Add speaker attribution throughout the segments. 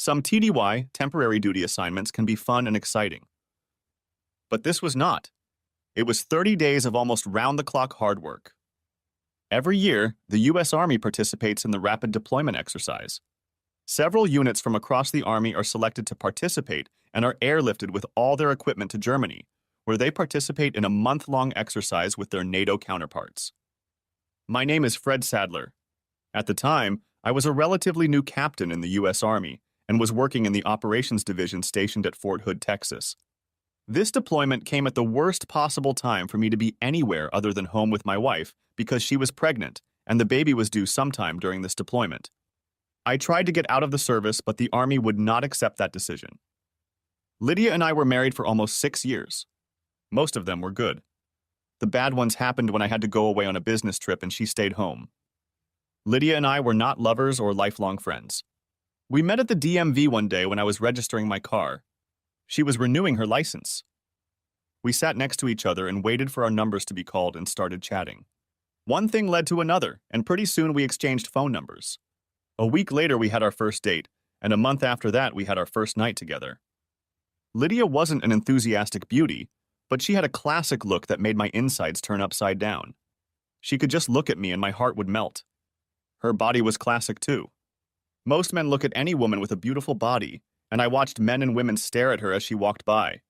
Speaker 1: Some TDY, temporary duty assignments, can be fun and exciting. But this was not. It was 30 days of almost round-the-clock hard work. Every year, the U.S. Army participates in the Rapid Deployment Exercise. Several units from across the Army are selected to participate and are airlifted with all their equipment to Germany, where they participate in a month-long exercise with their NATO counterparts. My name is Fred Sadler. At the time, I was a relatively new captain in the U.S. Army and was working in the Operations Division stationed at Fort Hood, Texas. This deployment came at the worst possible time for me to be anywhere other than home with my wife because she was pregnant and the baby was due sometime during this deployment. I tried to get out of the service, but the Army would not accept that decision. Lydia and I were married for almost 6 years. Most of them were good. The bad ones happened when I had to go away on a business trip and she stayed home. Lydia and I were not lovers or lifelong friends. We met at the DMV one day when I was registering my car. She was renewing her license. We sat next to each other and waited for our numbers to be called and started chatting. One thing led to another, and pretty soon we exchanged phone numbers. A week later we had our first date, and a month after that we had our first night together. Lydia wasn't an enthusiastic beauty, but she had a classic look that made my insides turn upside down. She could just look at me and my heart would melt. Her body was classic too. Most men look at any woman with a beautiful body, and I watched men and women stare at her as she walked by.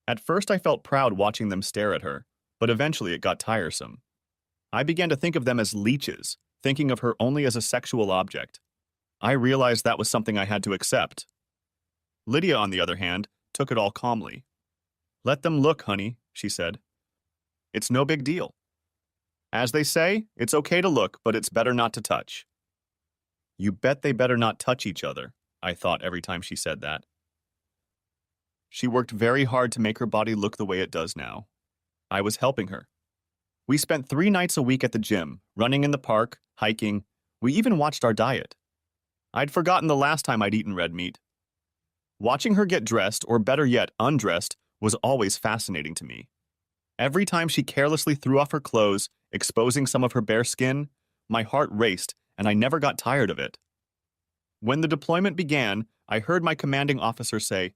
Speaker 1: At first I felt proud watching them stare at her, but eventually it got tiresome. I began to think of them as leeches, thinking of her only as a sexual object. I realized that was something I had to accept. Lydia, on the other hand, took it all calmly. "Let them look, honey," she said. "It's no big deal. As they say, it's okay to look, but it's better not to touch." You bet they better not touch each other, I thought every time she said that. She worked very hard to make her body look the way it does now. I was helping her. We spent 3 nights a week at the gym, running in the park, hiking. We even watched our diet. I'd forgotten the last time I'd eaten red meat. Watching her get dressed, or better yet, undressed, was always fascinating to me. Every time she carelessly threw off her clothes, exposing some of her bare skin, my heart raced, and I never got tired of it. When the deployment began, I heard my commanding officer say,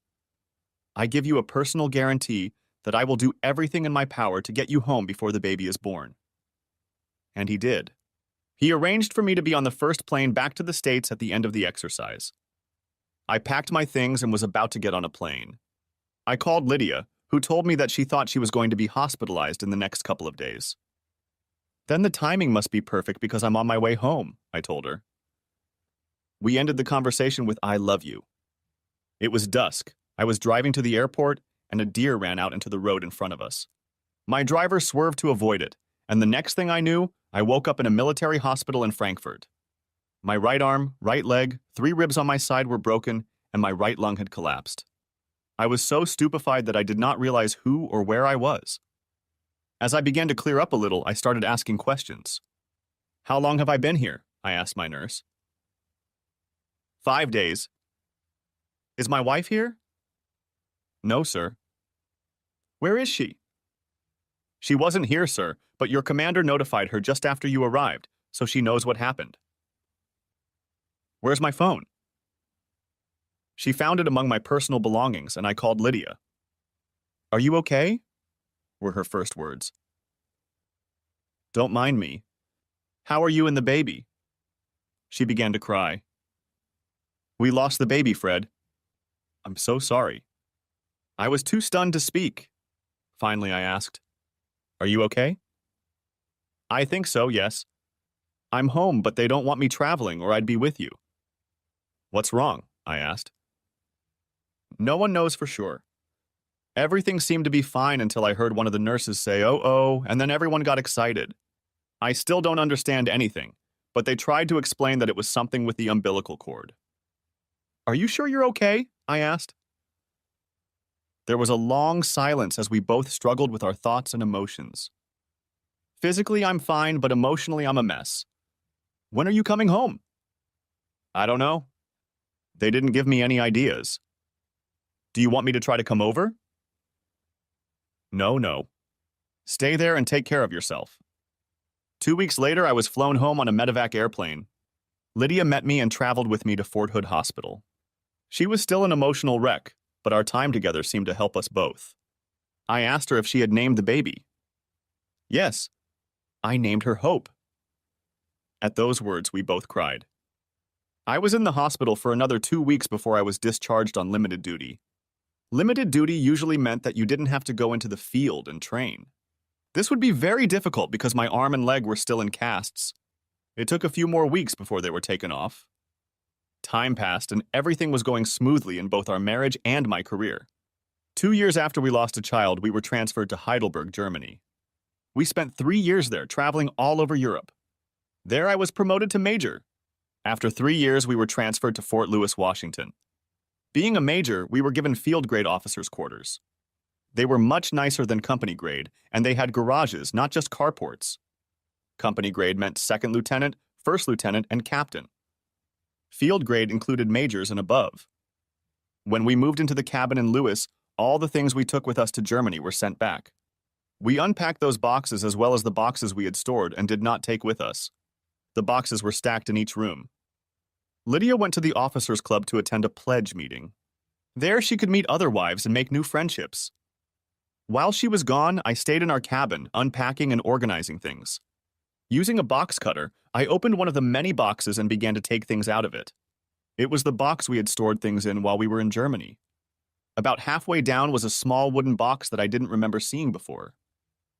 Speaker 1: "I give you a personal guarantee that I will do everything in my power to get you home before the baby is born." And he did. He arranged for me to be on the first plane back to the States at the end of the exercise. I packed my things and was about to get on a plane. I called Lydia, who told me that she thought she was going to be hospitalized in the next couple of days. "Then the timing must be perfect because I'm on my way home," I told her. We ended the conversation with "I love you." It was dusk. I was driving to the airport, and a deer ran out into the road in front of us. My driver swerved to avoid it, and the next thing I knew, I woke up in a military hospital in Frankfurt. My right arm, right leg, 3 ribs on my side were broken, and my right lung had collapsed. I was so stupefied that I did not realize who or where I was. As I began to clear up a little, I started asking questions. "How long have I been here?" I asked my nurse. 5 days. "Is my wife here?" "No, sir." "Where is she?" "She wasn't here, sir, but your commander notified her just after you arrived, so she knows what happened." "Where's my phone?" "She found it among my personal belongings, and I called Lydia." "Are you okay?" were her first words. "Don't mind me. How are you and the baby?" She began to cry. "We lost the baby, Fred." "I'm so sorry." I was too stunned to speak. Finally, I asked, "Are you okay?" "I think so, yes. I'm home, but they don't want me traveling or I'd be with you." "What's wrong?" I asked. "No one knows for sure. Everything seemed to be fine until I heard one of the nurses say, 'Oh,' and then everyone got excited. I still don't understand anything, but they tried to explain that it was something with the umbilical cord." "Are you sure you're okay?" I asked. There was a long silence as we both struggled with our thoughts and emotions. "Physically, I'm fine, but emotionally, I'm a mess." "When are you coming home?" "I don't know. They didn't give me any ideas." "Do you want me to try to come over?" No. Stay there and take care of yourself." 2 weeks later, I was flown home on a medevac airplane. Lydia met me and traveled with me to Fort Hood Hospital. She was still an emotional wreck, but our time together seemed to help us both. I asked her if she had named the baby. Yes, I named her Hope. At those words, we both cried. I was in the hospital for another 2 weeks before I was discharged on limited duty. Limited duty usually meant that you didn't have to go into the field and train. This would be very difficult because my arm and leg were still in casts. It took a few more weeks before they were taken off. Time passed and everything was going smoothly in both our marriage and my career. 2 years after we lost a child, we were transferred to Heidelberg, Germany. We spent 3 years there, traveling all over Europe. There I was promoted to major. After 3 years, we were transferred to Fort Lewis, Washington. Being a major, we were given field grade officers' quarters. They were much nicer than company grade, and they had garages, not just carports. Company grade meant second lieutenant, first lieutenant, and captain. Field grade included majors and above. When we moved into the cabin in Lewis, all the things we took with us to Germany were sent back. We unpacked those boxes as well as the boxes we had stored and did not take with us. The boxes were stacked in each room. Lydia went to the officers' club to attend a pledge meeting. There she could meet other wives and make new friendships. While she was gone, I stayed in our cabin, unpacking and organizing things. Using a box cutter, I opened one of the many boxes and began to take things out of it. It was the box we had stored things in while we were in Germany. About halfway down was a small wooden box that I didn't remember seeing before.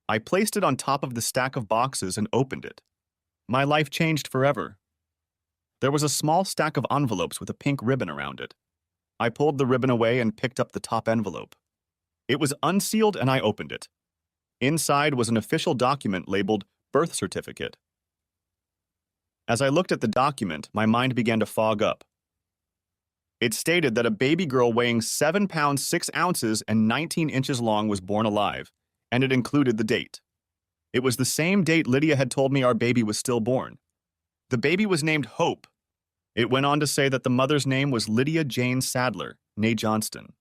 Speaker 1: I placed it on top of the stack of boxes and opened it. My life changed forever. There was a small stack of envelopes with a pink ribbon around it. I pulled the ribbon away and picked up the top envelope. It was unsealed and I opened it. Inside was an official document labeled birth certificate. As I looked at the document, my mind began to fog up. It stated that a baby girl weighing 7 pounds 6 ounces and 19 inches long was born alive, and it included the date. It was the same date Lydia had told me our baby was stillborn. The baby was named Hope. It went on to say that the mother's name was Lydia Jane Sadler, née Johnston.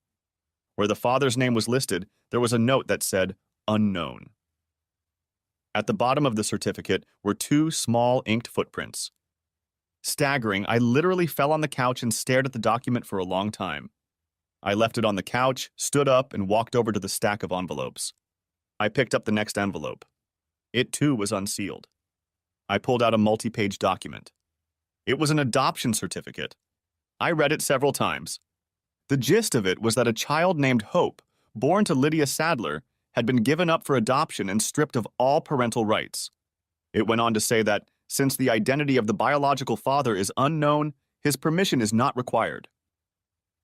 Speaker 1: Where the father's name was listed, there was a note that said, unknown. At the bottom of the certificate were 2 small inked footprints. Staggering, I literally fell on the couch and stared at the document for a long time. I left it on the couch, stood up, and walked over to the stack of envelopes. I picked up the next envelope. It too was unsealed. I pulled out a multi-page document. It was an adoption certificate. I read it several times. The gist of it was that a child named Hope, born to Lydia Sadler, had been given up for adoption and stripped of all parental rights. It went on to say that, since the identity of the biological father is unknown, his permission is not required.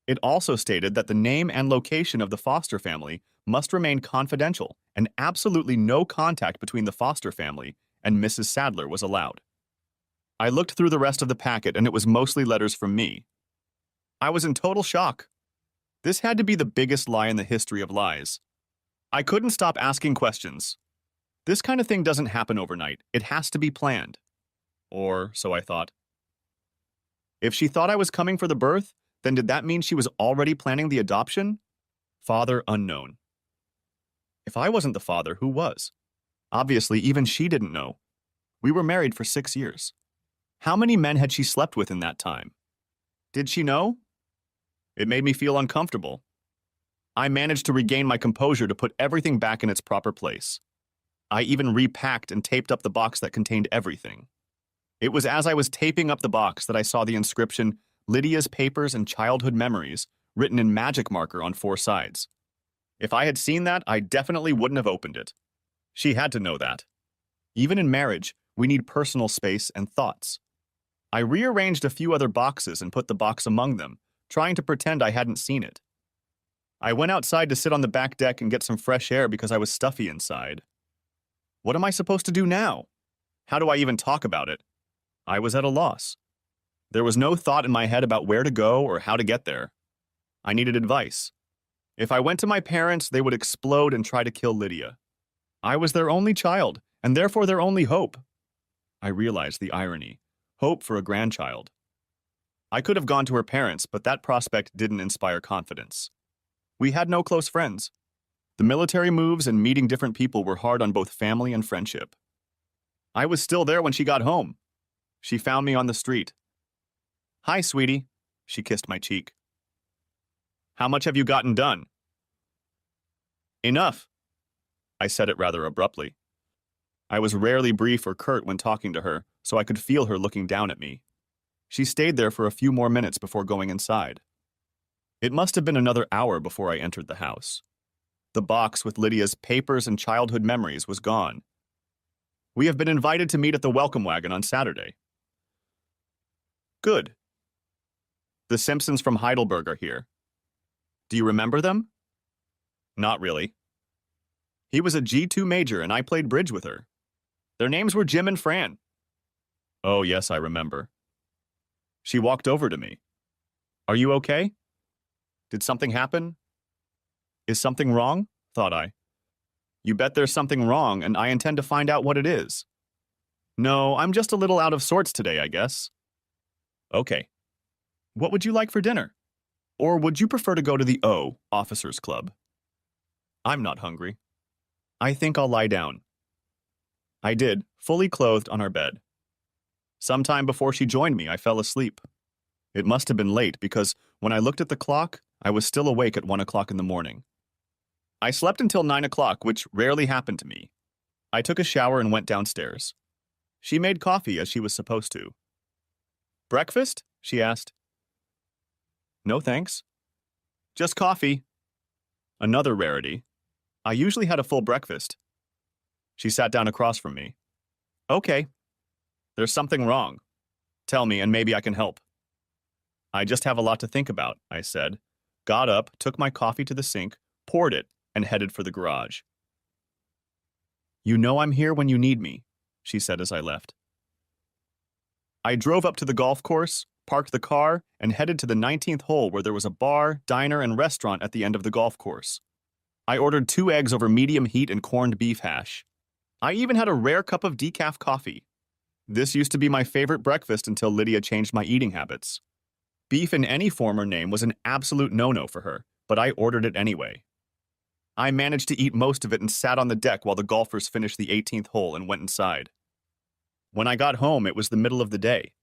Speaker 1: It also stated that the name and location of the foster family must remain confidential and absolutely no contact between the foster family and Mrs. Sadler was allowed. I looked through the rest of the packet and it was mostly letters from me. I was in total shock. This had to be the biggest lie in the history of lies. I couldn't stop asking questions. This kind of thing doesn't happen overnight. It has to be planned. Or so I thought. If she thought I was coming for the birth, then did that mean she was already planning the adoption? Father unknown. If I wasn't the father, who was? Obviously, even she didn't know. We were married for 6 years. How many men had she slept with in that time? Did she know? It made me feel uncomfortable. I managed to regain my composure to put everything back in its proper place. I even repacked and taped up the box that contained everything. It was as I was taping up the box that I saw the inscription, Lydia's Papers and Childhood Memories, written in magic marker on 4 sides. If I had seen that, I definitely wouldn't have opened it. She had to know that. Even in marriage, we need personal space and thoughts. I rearranged a few other boxes and put the box among them, trying to pretend I hadn't seen it. I went outside to sit on the back deck and get some fresh air because I was stuffy inside. What am I supposed to do now? How do I even talk about it? I was at a loss. There was no thought in my head about where to go or how to get there. I needed advice. If I went to my parents, they would explode and try to kill Lydia. I was their only child, and therefore their only hope. I realized the irony. Hope for a grandchild. I could have gone to her parents, but that prospect didn't inspire confidence. We had no close friends. The military moves and meeting different people were hard on both family and friendship. I was still there when she got home. She found me on the street. "Hi, sweetie." She kissed my cheek. How much have you gotten done? Enough. I said it rather abruptly. I was rarely brief or curt when talking to her, so I could feel her looking down at me. She stayed there for a few more minutes before going inside. It must have been another hour before I entered the house. The box with Lydia's papers and childhood memories was gone. We have been invited to meet at the welcome wagon on Saturday. Good. The Simpsons from Heidelberg are here. Do you remember them? Not really. He was a G2 major and I played bridge with her. Their names were Jim and Fran. Oh, yes, I remember. She walked over to me. Are you okay? Did something happen? Is something wrong? Thought I. You bet there's something wrong, and I intend to find out what it is. No, I'm just a little out of sorts today, I guess. Okay. What would you like for dinner? Or would you prefer to go to the Officers Club? I'm not hungry. I think I'll lie down. I did, fully clothed on our bed. Sometime before she joined me, I fell asleep. It must have been late because when I looked at the clock, I was still awake at 1 o'clock in the morning. I slept until 9 o'clock, which rarely happened to me. I took a shower and went downstairs. She made coffee as she was supposed to. Breakfast? She asked. No, thanks. Just coffee. Another rarity. I usually had a full breakfast. She sat down across from me. Okay. There's something wrong. Tell me, and maybe I can help. I just have a lot to think about, I said, got up, took my coffee to the sink, poured it, and headed for the garage. You know I'm here when you need me, she said as I left. I drove up to the golf course, parked the car, and headed to the 19th hole where there was a bar, diner, and restaurant at the end of the golf course. I ordered 2 eggs over medium heat and corned beef hash. I even had a rare cup of decaf coffee. This used to be my favorite breakfast until Lydia changed my eating habits. Beef in any form or name was an absolute no-no for her, but I ordered it anyway. I managed to eat most of it and sat on the deck while the golfers finished the 18th hole and went inside. When I got home, it was the middle of the day.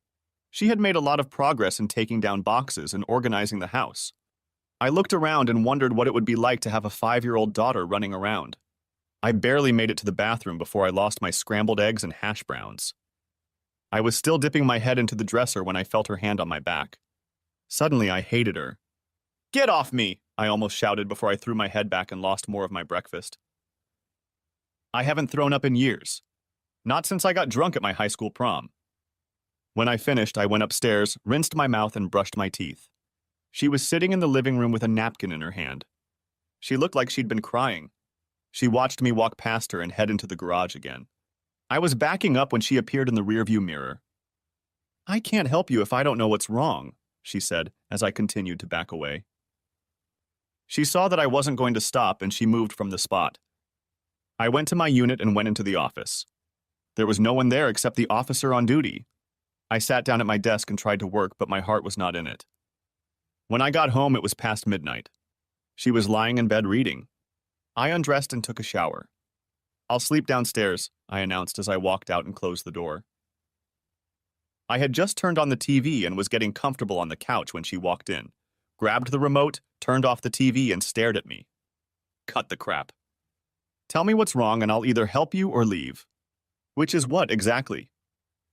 Speaker 1: She had made a lot of progress in taking down boxes and organizing the house. I looked around and wondered what it would be like to have a 5-year-old daughter running around. I barely made it to the bathroom before I lost my scrambled eggs and hash browns. I was still dipping my head into the dresser when I felt her hand on my back. Suddenly, I hated her. Get off me! I almost shouted before I threw my head back and lost more of my breakfast. I haven't thrown up in years. Not since I got drunk at my high school prom. When I finished, I went upstairs, rinsed my mouth, and brushed my teeth. She was sitting in the living room with a napkin in her hand. She looked like she'd been crying. She watched me walk past her and head into the garage again. I was backing up when she appeared in the rearview mirror. I can't help you if I don't know what's wrong, she said as I continued to back away. She saw that I wasn't going to stop and she moved from the spot. I went to my unit and went into the office. There was no one there except the officer on duty. I sat down at my desk and tried to work, but my heart was not in it. When I got home, it was past midnight. She was lying in bed reading. I undressed and took a shower. I'll sleep downstairs, I announced as I walked out and closed the door. I had just turned on the TV and was getting comfortable on the couch when she walked in, grabbed the remote, turned off the TV, and stared at me. Cut the crap. Tell me what's wrong and I'll either help you or leave. Which is what, exactly?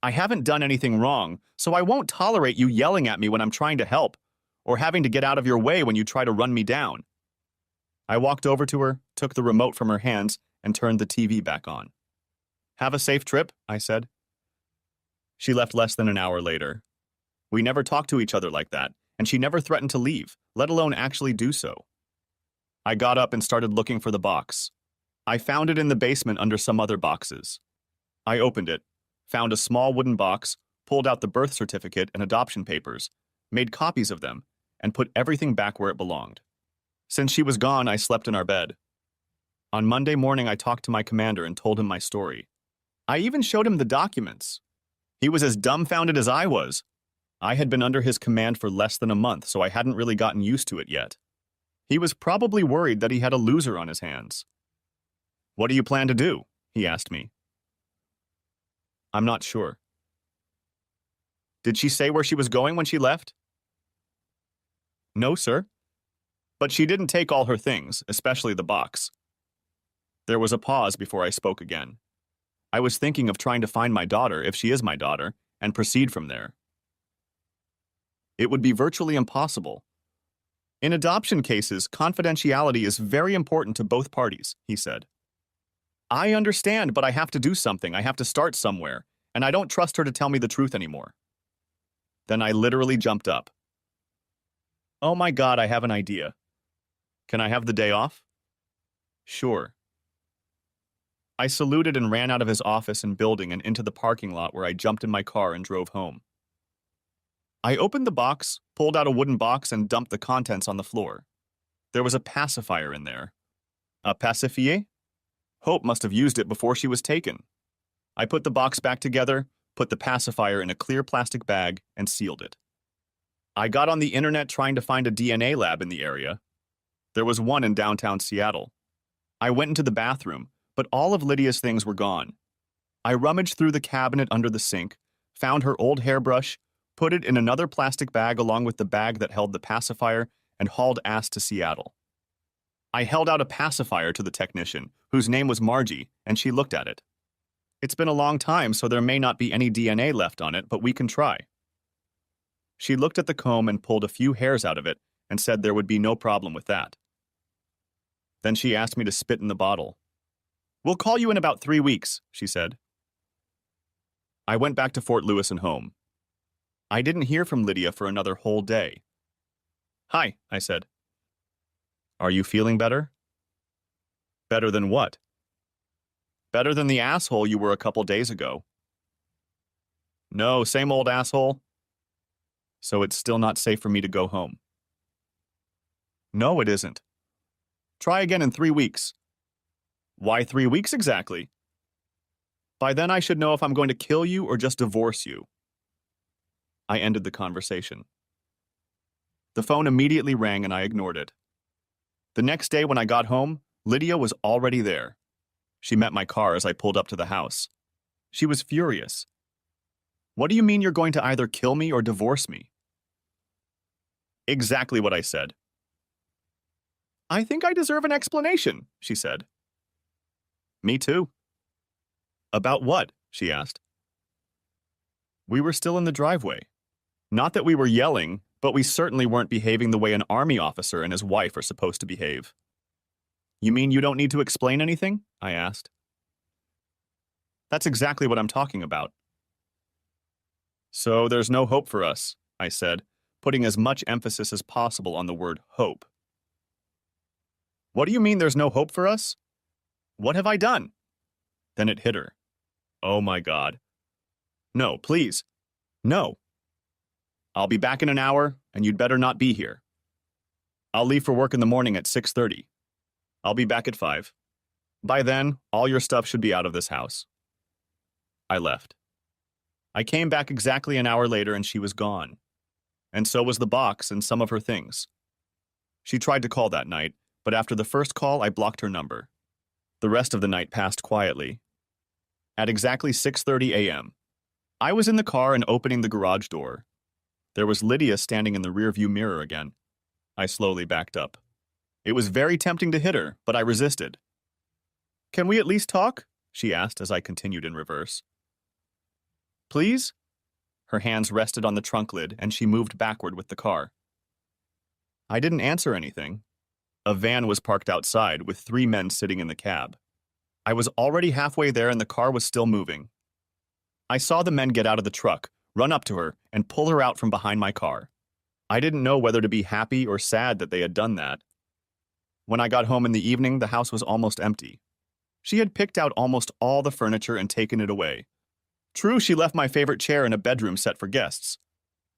Speaker 1: I haven't done anything wrong, so I won't tolerate you yelling at me when I'm trying to help, or having to get out of your way when you try to run me down. I walked over to her, took the remote from her hands, and turned the TV back on. Have a safe trip, I said. She left less than an hour later. We never talked to each other like that, and she never threatened to leave, let alone actually do so. I got up and started looking for the box. I found it in the basement under some other boxes. I opened it, found a small wooden box, pulled out the birth certificate and adoption papers, made copies of them, and put everything back where it belonged. Since she was gone, I slept in our bed. On Monday morning, I talked to my commander and told him my story. I even showed him the documents. He was as dumbfounded as I was. I had been under his command for less than a month, so I hadn't really gotten used to it yet. He was probably worried that he had a loser on his hands. What do you plan to do? He asked me. I'm not sure. Did she say where she was going when she left? No, sir. But she didn't take all her things, especially the box. There was a pause before I spoke again. I was thinking of trying to find my daughter, if she is my daughter, and proceed from there. It would be virtually impossible. In adoption cases, confidentiality is very important to both parties, he said. I understand, but I have to do something. I have to start somewhere, and I don't trust her to tell me the truth anymore. Then I literally jumped up. Oh my God, I have an idea. Can I have the day off? Sure. I saluted and ran out of his office and building and into the parking lot where I jumped in my car and drove home. I opened the box, pulled out a wooden box, and dumped the contents on the floor. There was a pacifier in there. A pacifier? Hope must have used it before she was taken. I put the box back together, put the pacifier in a clear plastic bag, and sealed it. I got on the internet trying to find a DNA lab in the area. There was one in downtown Seattle. I went into the bathroom, but all of Lydia's things were gone. I rummaged through the cabinet under the sink, found her old hairbrush, put it in another plastic bag along with the bag that held the pacifier, and hauled ass to Seattle. I held out a pacifier to the technician, whose name was Margie, and she looked at it. It's been a long time, so there may not be any DNA left on it, but we can try. She looked at the comb and pulled a few hairs out of it and said there would be no problem with that. Then she asked me to spit in the bottle. We'll call you in about 3 weeks, she said. I went back to Fort Lewis and home. I didn't hear from Lydia for another whole day. Hi, I said. Are you feeling better? Better than what? Better than the asshole you were a couple days ago. No, same old asshole. So it's still not safe for me to go home. No, it isn't. Try again in 3 weeks. Why 3 weeks exactly? By then I should know if I'm going to kill you or just divorce you. I ended the conversation. The phone immediately rang and I ignored it. The next day when I got home, Lydia was already there. She met my car as I pulled up to the house. She was furious. What do you mean you're going to either kill me or divorce me? Exactly what I said. I think I deserve an explanation, she said. Me too. About what? She asked. We were still in the driveway. Not that we were yelling, but we certainly weren't behaving the way an army officer and his wife are supposed to behave. You mean you don't need to explain anything? I asked. That's exactly what I'm talking about. So there's no hope for us, I said, putting as much emphasis as possible on the word hope. What do you mean there's no hope for us? What have I done? Then it hit her. Oh my God. No, please. No. I'll be back in an hour, and you'd better not be here. I'll leave for work in the morning at 6:30. I'll be back at 5. By then, all your stuff should be out of this house. I left. I came back exactly an hour later and she was gone. And so was the box and some of her things. She tried to call that night, but after the first call, I blocked her number. The rest of the night passed quietly. At exactly 6:30 a.m., I was in the car and opening the garage door. There was Lydia standing in the rearview mirror again. I slowly backed up. It was very tempting to hit her, but I resisted. Can we at least talk? She asked as I continued in reverse. Please? Her hands rested on the trunk lid and she moved backward with the car. I didn't answer anything. A van was parked outside with 3 men sitting in the cab. I was already halfway there and the car was still moving. I saw the men get out of the truck, run up to her, and pull her out from behind my car. I didn't know whether to be happy or sad that they had done that. When I got home in the evening, the house was almost empty. She had picked out almost all the furniture and taken it away. True, she left my favorite chair in a bedroom set for guests.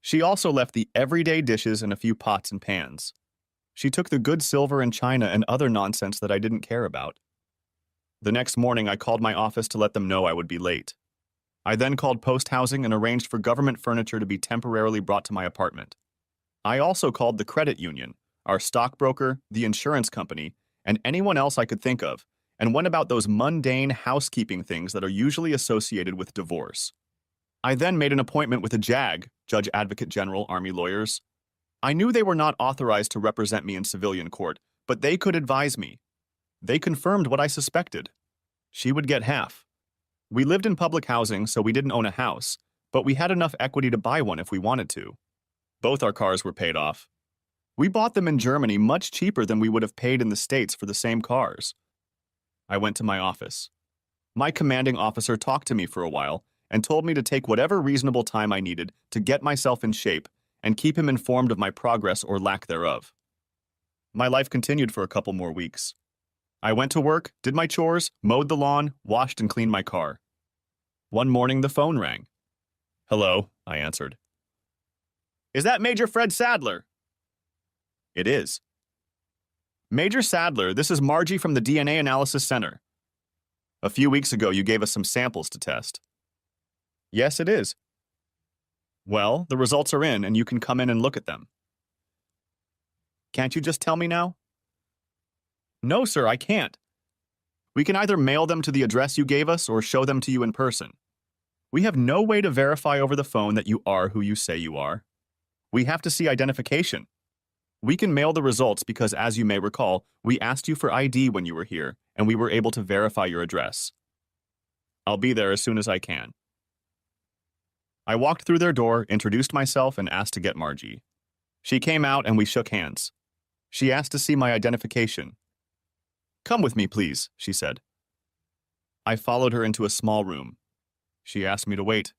Speaker 1: She also left the everyday dishes and a few pots and pans. She took the good silver and china and other nonsense that I didn't care about. The next morning, I called my office to let them know I would be late. I then called post housing and arranged for government furniture to be temporarily brought to my apartment. I also called the credit union, our stockbroker, the insurance company, and anyone else I could think of, and went about those mundane housekeeping things that are usually associated with divorce. I then made an appointment with a JAG, Judge Advocate General, Army lawyers. I knew they were not authorized to represent me in civilian court, but they could advise me. They confirmed what I suspected. She would get half. We lived in public housing, so we didn't own a house, but we had enough equity to buy one if we wanted to. Both our cars were paid off. We bought them in Germany much cheaper than we would have paid in the States for the same cars. I went to my office. My commanding officer talked to me for a while and told me to take whatever reasonable time I needed to get myself in shape and keep him informed of my progress or lack thereof. My life continued for a couple more weeks. I went to work, did my chores, mowed the lawn, washed and cleaned my car. One morning the phone rang. "Hello," I answered. "Is that Major Fred Sadler?" "It is." "Major Sadler, this is Margie from the DNA Analysis Center. A few weeks ago you gave us some samples to test." "Yes, it is." "Well, the results are in and you can come in and look at them." "Can't you just tell me now?" "No, sir, I can't. We can either mail them to the address you gave us or show them to you in person. We have no way to verify over the phone that you are who you say you are. We have to see identification. We can mail the results because, as you may recall, we asked you for ID when you were here, and we were able to verify your address. I'll be there as soon as I can." I walked through their door, introduced myself, and asked to get Margie. She came out and we shook hands. She asked to see my identification. "Come with me, please," she said. I followed her into a small room. She asked me to wait.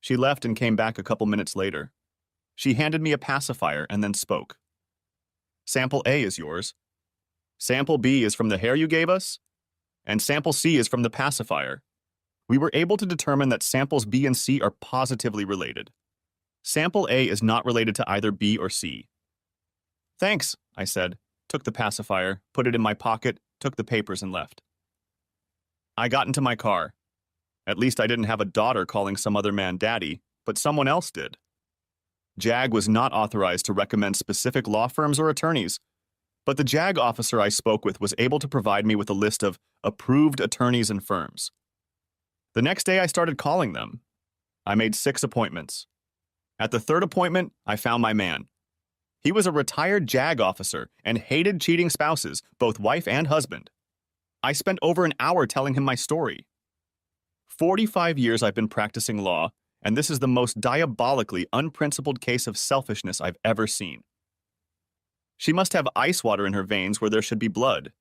Speaker 1: She left and came back a couple minutes later. She handed me a pacifier and then spoke. "Sample A is yours. Sample B is from the hair you gave us, and Sample C is from the pacifier. We were able to determine that samples B and C are positively related. Sample A is not related to either B or C." "Thanks," I said, took the pacifier, put it in my pocket, took the papers and left. I got into my car. At least I didn't have a daughter calling some other man daddy, but someone else did. JAG was not authorized to recommend specific law firms or attorneys, but the JAG officer I spoke with was able to provide me with a list of approved attorneys and firms. The next day I started calling them. I made 6 appointments. At the 3rd appointment, I found my man. He was a retired JAG officer and hated cheating spouses, both wife and husband. I spent over an hour telling him my story. 45 years I've been practicing law, and this is the most diabolically unprincipled case of selfishness I've ever seen. She must have ice water in her veins where there should be blood.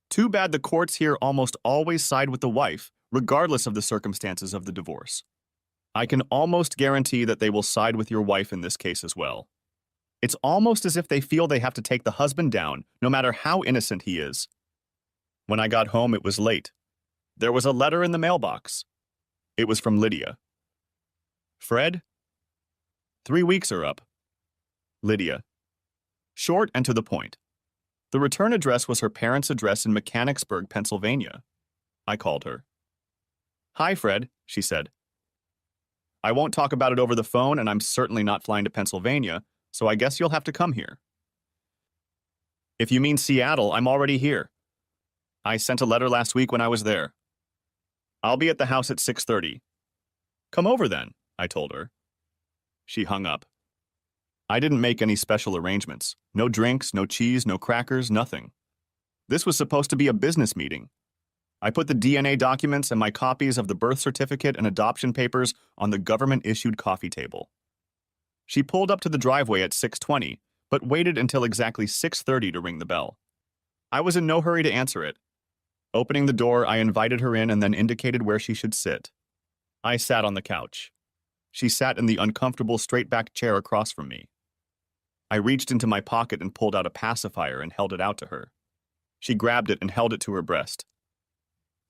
Speaker 1: Too bad the courts here almost always side with the wife, regardless of the circumstances of the divorce. I can almost guarantee that they will side with your wife in this case as well. It's almost as if they feel they have to take the husband down, no matter how innocent he is. When I got home, it was late. There was a letter in the mailbox. It was from Lydia. "Fred? 3 weeks are up. Lydia." Short and to the point. The return address was her parents' address in Mechanicsburg, Pennsylvania. I called her. "Hi, Fred," she said. "I won't talk about it over the phone, and I'm certainly not flying to Pennsylvania, so I guess you'll have to come here." "If you mean Seattle, I'm already here. I sent a letter last week when I was there. I'll be at the house at 6:30. "Come over then," I told her. She hung up. I didn't make any special arrangements. No drinks, no cheese, no crackers, nothing. This was supposed to be a business meeting. I put the DNA documents and my copies of the birth certificate and adoption papers on the government-issued coffee table. She pulled up to the driveway at 6:20, but waited until exactly 6:30 to ring the bell. I was in no hurry to answer it. Opening the door, I invited her in and then indicated where she should sit. I sat on the couch. She sat in the uncomfortable straight-back chair across from me. I reached into my pocket and pulled out a pacifier and held it out to her. She grabbed it and held it to her breast.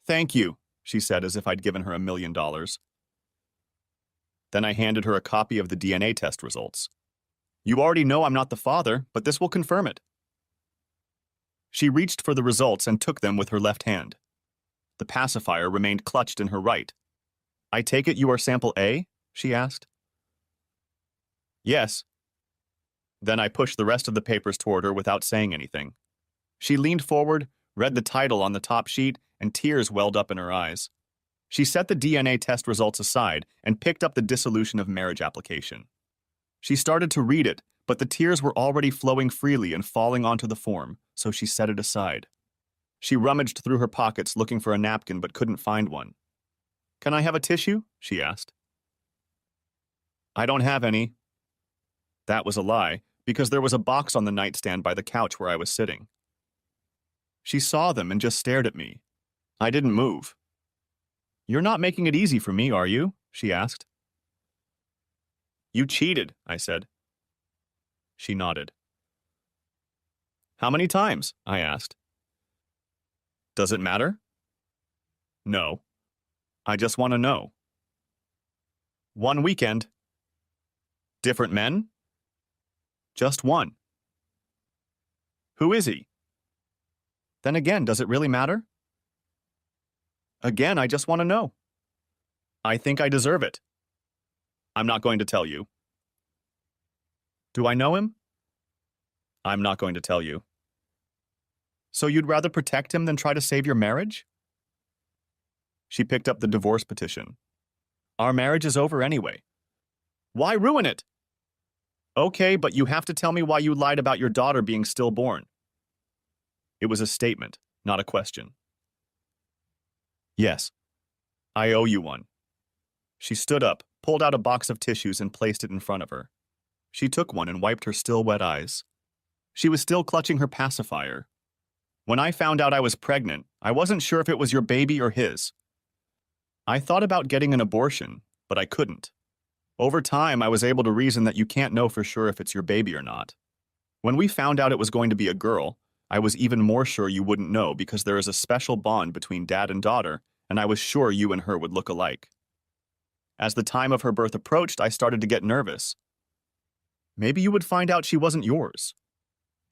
Speaker 1: "Thank you," she said as if I'd given her $1 million. Then I handed her a copy of the DNA test results. "You already know I'm not the father, but this will confirm it." She reached for the results and took them with her left hand. The pacifier remained clutched in her right. "I take it you are sample A?" she asked. "Yes." Then I pushed the rest of the papers toward her without saying anything. She leaned forward, read the title on the top sheet, and tears welled up in her eyes. She set the DNA test results aside and picked up the dissolution of marriage application. She started to read it, But the tears were already flowing freely and falling onto the form, so she set it aside. She rummaged through her pockets looking for a napkin but couldn't find one. "Can I have a tissue?" she asked. "I don't have any." That was a lie, because there was a box on the nightstand by the couch where I was sitting. She saw them and just stared at me. I didn't move. "You're not making it easy for me, are you?" she asked. "You cheated," I said. She nodded. "How many times?" I asked. "Does it matter?" "No. I just want to know." "One weekend." "Different men?" "Just one." "Who is he?" "Then again, does it really matter?" "Again, I just want to know." "I think I deserve it." "I'm not going to tell you." "Do I know him?" "I'm not going to tell you." "So you'd rather protect him than try to save your marriage?" She picked up the divorce petition. "Our marriage is over anyway." "Why ruin it?" "Okay, but you have to tell me why you lied about your daughter being stillborn." It was a statement, not a question. "Yes, I owe you one." She stood up, pulled out a box of tissues and placed it in front of her. She took one and wiped her still wet eyes. She was still clutching her pacifier. "When I found out I was pregnant, I wasn't sure if it was your baby or his. I thought about getting an abortion, but I couldn't. Over time, I was able to reason that you can't know for sure if it's your baby or not. When we found out it was going to be a girl, I was even more sure you wouldn't know because there is a special bond between dad and daughter, and I was sure you and her would look alike. As the time of her birth approached, I started to get nervous. Maybe you would find out she wasn't yours.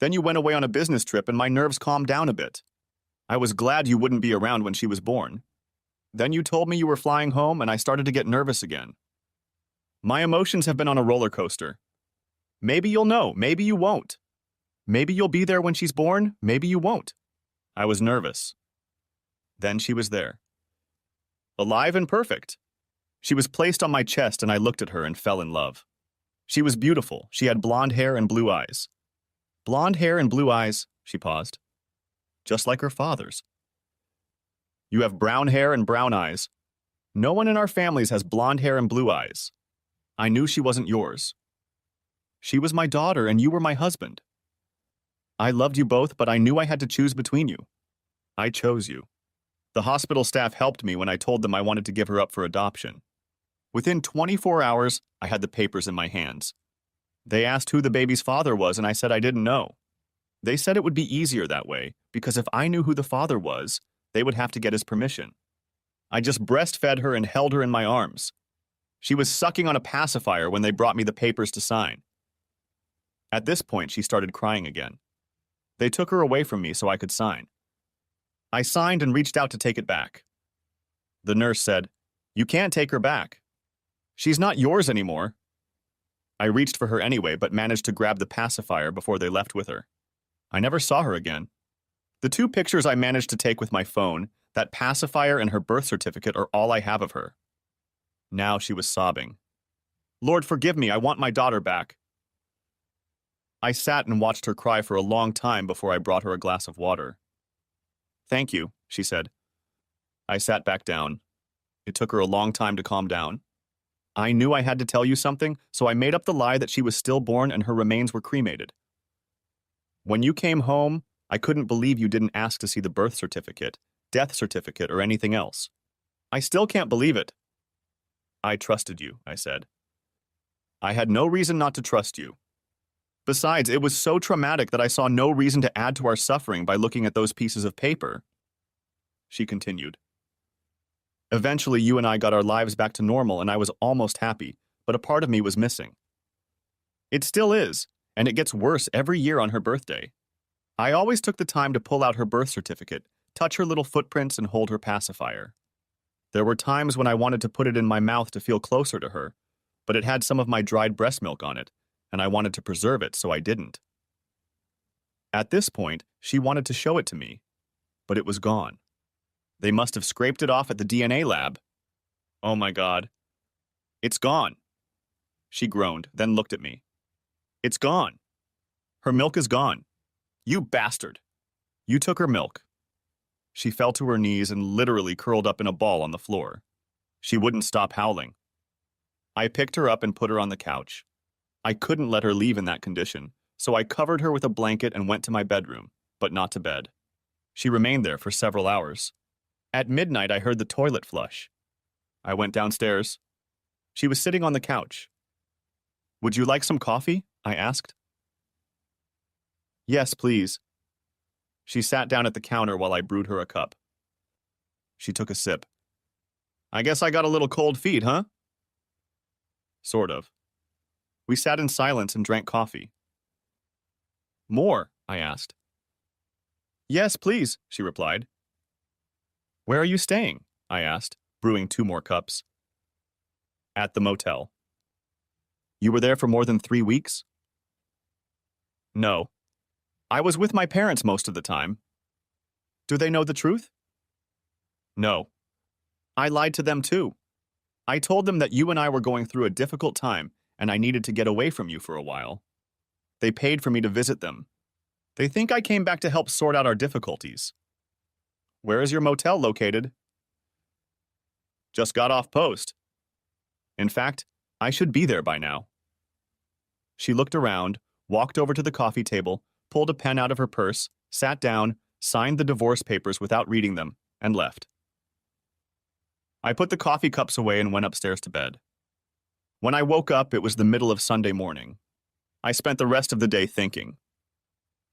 Speaker 1: Then you went away on a business trip and my nerves calmed down a bit. I was glad you wouldn't be around when she was born. Then you told me you were flying home and I started to get nervous again. My emotions have been on a roller coaster. Maybe you'll know, maybe you won't. Maybe you'll be there when she's born, maybe you won't. I was nervous. Then she was there. Alive and perfect. She was placed on my chest and I looked at her and fell in love. She was beautiful. She had blonde hair and blue eyes. Blonde hair and blue eyes, she paused. Just like her father's. You have brown hair and brown eyes. No one in our families has blonde hair and blue eyes. I knew she wasn't yours. She was my daughter and you were my husband. I loved you both, but I knew I had to choose between you. I chose you. The hospital staff helped me when I told them I wanted to give her up for adoption. Within 24 hours, I had the papers in my hands. They asked who the baby's father was, and I said I didn't know. They said it would be easier that way, because if I knew who the father was, they would have to get his permission. I just breastfed her and held her in my arms. She was sucking on a pacifier when they brought me the papers to sign. At this point, she started crying again. They took her away from me so I could sign. I signed and reached out to take it back. The nurse said, "You can't take her back. She's not yours anymore." I reached for her anyway, but managed to grab the pacifier before they left with her. I never saw her again. The 2 pictures I managed to take with my phone, that pacifier and her birth certificate, are all I have of her. Now she was sobbing. "Lord, forgive me, I want my daughter back." I sat and watched her cry for a long time before I brought her a glass of water. "Thank you," she said. I sat back down. It took her a long time to calm down. I knew I had to tell you something, so I made up the lie that she was stillborn and her remains were cremated. When you came home, I couldn't believe you didn't ask to see the birth certificate, death certificate, or anything else. I still can't believe it. I trusted you, I said. I had no reason not to trust you. Besides, it was so traumatic that I saw no reason to add to our suffering by looking at those pieces of paper. She continued. Eventually, you and I got our lives back to normal and I was almost happy, but a part of me was missing. It still is, and it gets worse every year on her birthday. I always took the time to pull out her birth certificate, touch her little footprints, and hold her pacifier. There were times when I wanted to put it in my mouth to feel closer to her, but it had some of my dried breast milk on it, and I wanted to preserve it, so I didn't. At this point, she wanted to show it to me, but it was gone. They must have scraped it off at the DNA lab. Oh my God. It's gone. She groaned, then looked at me. It's gone. Her milk is gone. You bastard. You took her milk. She fell to her knees and literally curled up in a ball on the floor. She wouldn't stop howling. I picked her up and put her on the couch. I couldn't let her leave in that condition, so I covered her with a blanket and went to my bedroom, but not to bed. She remained there for several hours. At midnight, I heard the toilet flush. I went downstairs. She was sitting on the couch. Would you like some coffee? I asked. Yes, please. She sat down at the counter while I brewed her a cup. She took a sip. I guess I got a little cold feet, huh? Sort of. We sat in silence and drank coffee. More? I asked. Yes, please, she replied. Where are you staying? I asked, brewing 2 more cups. At the motel. You were there for more than 3 weeks? No. I was with my parents most of the time. Do they know the truth? No. I lied to them too. I told them that you and I were going through a difficult time and I needed to get away from you for a while. They paid for me to visit them. They think I came back to help sort out our difficulties. Where is your motel located? Just got off post. In fact, I should be there by now. She looked around, walked over to the coffee table, pulled a pen out of her purse, sat down, signed the divorce papers without reading them, and left. I put the coffee cups away and went upstairs to bed. When I woke up, it was the middle of Sunday morning. I spent the rest of the day thinking.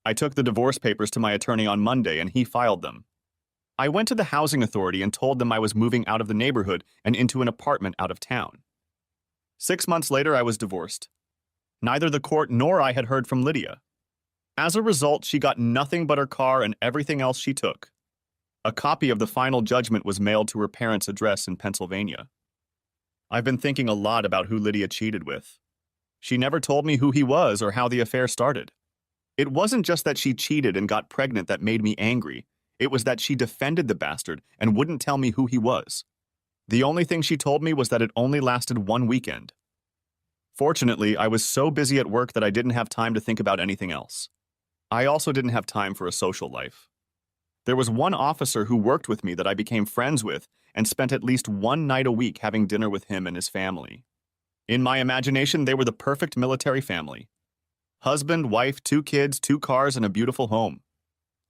Speaker 1: I took the divorce papers to my attorney on Monday and he filed them. I went to the housing authority and told them I was moving out of the neighborhood and into an apartment out of town. 6 months later, I was divorced. Neither the court nor I had heard from Lydia. As a result, she got nothing but her car and everything else she took. A copy of the final judgment was mailed to her parents' address in Pennsylvania. I've been thinking a lot about who Lydia cheated with. She never told me who he was or how the affair started. It wasn't just that she cheated and got pregnant that made me angry. It was that she defended the bastard and wouldn't tell me who he was. The only thing she told me was that it only lasted 1 weekend. Fortunately, I was so busy at work that I didn't have time to think about anything else. I also didn't have time for a social life. There was one officer who worked with me that I became friends with and spent at least 1 night a week having dinner with him and his family. In my imagination, they were the perfect military family. Husband, wife, 2 kids, 2 cars, and a beautiful home.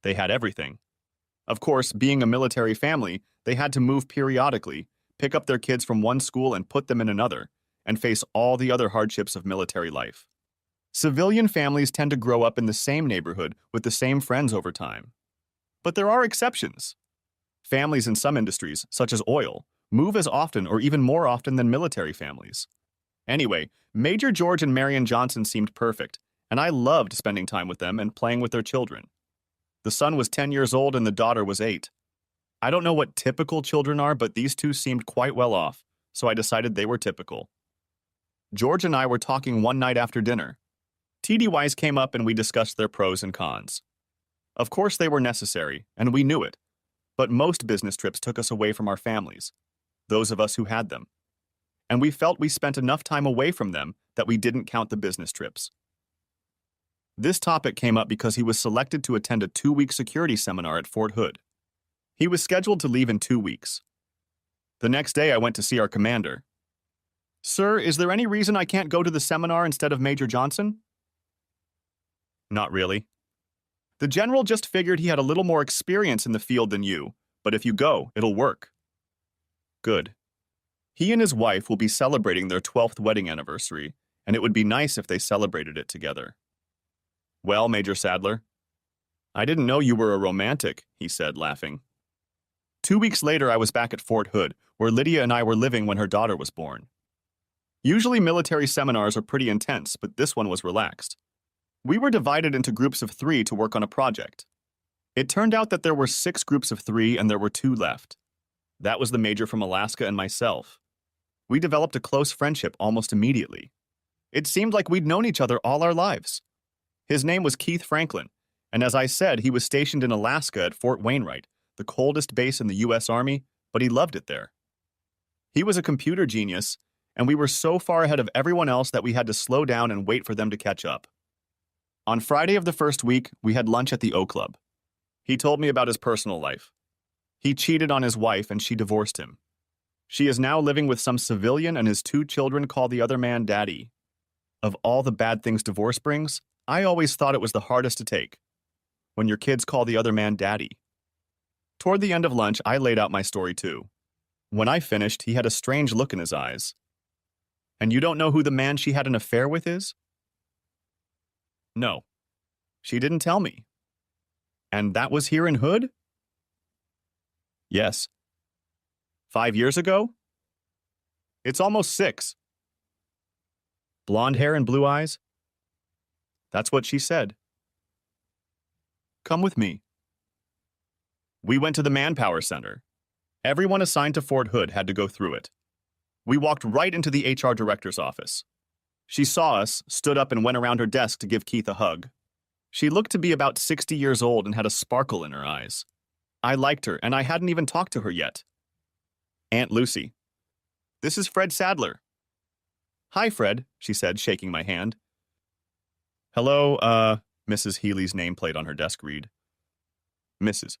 Speaker 1: They had everything. Of course, being a military family, they had to move periodically, pick up their kids from one school and put them in another, and face all the other hardships of military life. Civilian families tend to grow up in the same neighborhood with the same friends over time. But there are exceptions. Families in some industries, such as oil, move as often or even more often than military families. Anyway, Major George and Marion Johnson seemed perfect, and I loved spending time with them and playing with their children. The son was 10 years old and the daughter was 8. I don't know what typical children are, but these 2 seemed quite well off, so I decided they were typical. George and I were talking one night after dinner. TDYs came up and we discussed their pros and cons. Of course they were necessary, and we knew it, but most business trips took us away from our families, those of us who had them. And we felt we spent enough time away from them that we didn't count the business trips. This topic came up because he was selected to attend a 2-week security seminar at Fort Hood. He was scheduled to leave in 2 weeks. The next day I went to see our commander. Sir, is there any reason I can't go to the seminar instead of Major Johnson? Not really. The general just figured he had a little more experience in the field than you, but if you go, it'll work. Good. He and his wife will be celebrating their 12th wedding anniversary, and it would be nice if they celebrated it together. Well, Major Sadler, I didn't know you were a romantic, he said, laughing. 2 weeks later, I was back at Fort Hood, where Lydia and I were living when her daughter was born. Usually military seminars are pretty intense, but this one was relaxed. We were divided into groups of 3 to work on a project. It turned out that there were 6 groups of 3 and there were 2 left. That was the major from Alaska and myself. We developed a close friendship almost immediately. It seemed like we'd known each other all our lives. His name was Keith Franklin, and as I said, he was stationed in Alaska at Fort Wainwright, the coldest base in the U.S. Army, but he loved it there. He was a computer genius, and we were so far ahead of everyone else that we had to slow down and wait for them to catch up. On Friday of the first week, we had lunch at the O Club. He told me about his personal life. He cheated on his wife and she divorced him. She is now living with some civilian and his 2 children call the other man daddy. Of all the bad things divorce brings, I always thought it was the hardest to take. When your kids call the other man daddy. Toward the end of lunch, I laid out my story too. When I finished, he had a strange look in his eyes. And you don't know who the man she had an affair with is? No. She didn't tell me. And that was here in Hood? Yes. 5 years ago? It's almost 6. Blonde hair and blue eyes? That's what she said. Come with me. We went to the Manpower Center. Everyone assigned to Fort Hood had to go through it. We walked right into the HR director's office. She saw us, stood up and went around her desk to give Keith a hug. She looked to be about 60 years old and had a sparkle in her eyes. I liked her, and I hadn't even talked to her yet. Aunt Lucy. This is Fred Sadler. Hi, Fred, she said, shaking my hand. Hello, Mrs. Healy's nameplate on her desk read. Mrs.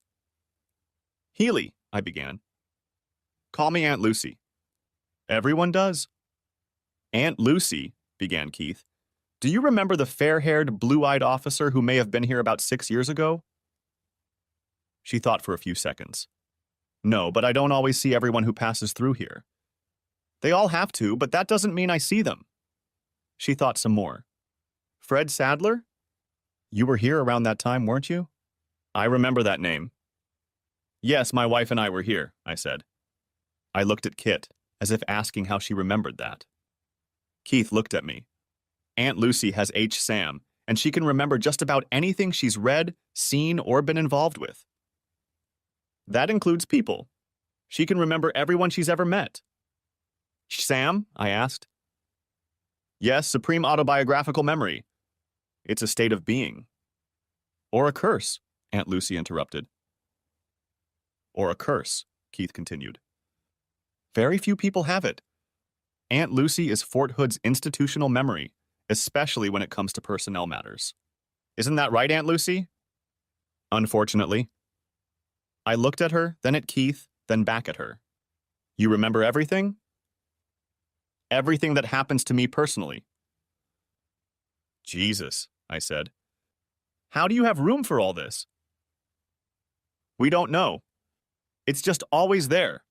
Speaker 1: Healy, I began. Call me Aunt Lucy. Everyone does. Aunt Lucy, began Keith. Do you remember the fair-haired, blue-eyed officer who may have been here about 6 years ago? She thought for a few seconds. No, but I don't always see everyone who passes through here. They all have to, but that doesn't mean I see them. She thought some more. Fred Sadler? You were here around that time, weren't you? I remember that name. Yes, my wife and I were here, I said. I looked at Kit, as if asking how she remembered that. Keith looked at me. Aunt Lucy has H. Sam, and she can remember just about anything she's read, seen, or been involved with. That includes people. She can remember everyone she's ever met. Sam? I asked. Yes, supreme autobiographical memory. It's a state of being. Or a curse, Aunt Lucy interrupted. Or a curse, Keith continued. Very few people have it. Aunt Lucy is Fort Hood's institutional memory, especially when it comes to personnel matters. Isn't that right, Aunt Lucy? Unfortunately. I looked at her, then at Keith, then back at her. You remember everything? Everything that happens to me personally. Jesus, I said. How do you have room for all this? We don't know. It's just always there.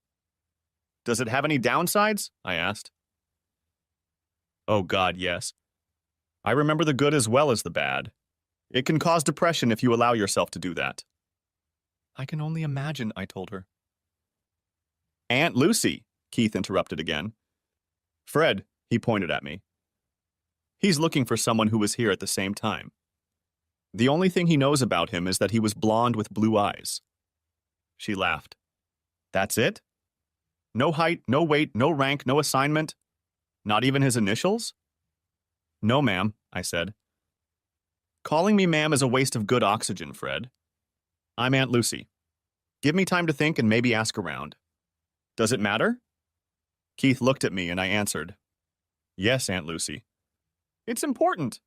Speaker 1: Does it have any downsides? I asked. Oh God, yes. I remember the good as well as the bad. It can cause depression if you allow yourself to do that. I can only imagine, I told her. Aunt Lucy, Keith interrupted again. Fred, he pointed at me. He's looking for someone who was here at the same time. The only thing he knows about him is that he was blonde with blue eyes. She laughed. That's it? No height, no weight, no rank, no assignment? Not even his initials? No, ma'am, I said. Calling me ma'am is a waste of good oxygen, Fred. I'm Aunt Lucy. Give me time to think and maybe ask around. Does it matter? Keith looked at me and I answered. Yes, Aunt Lucy. It's important.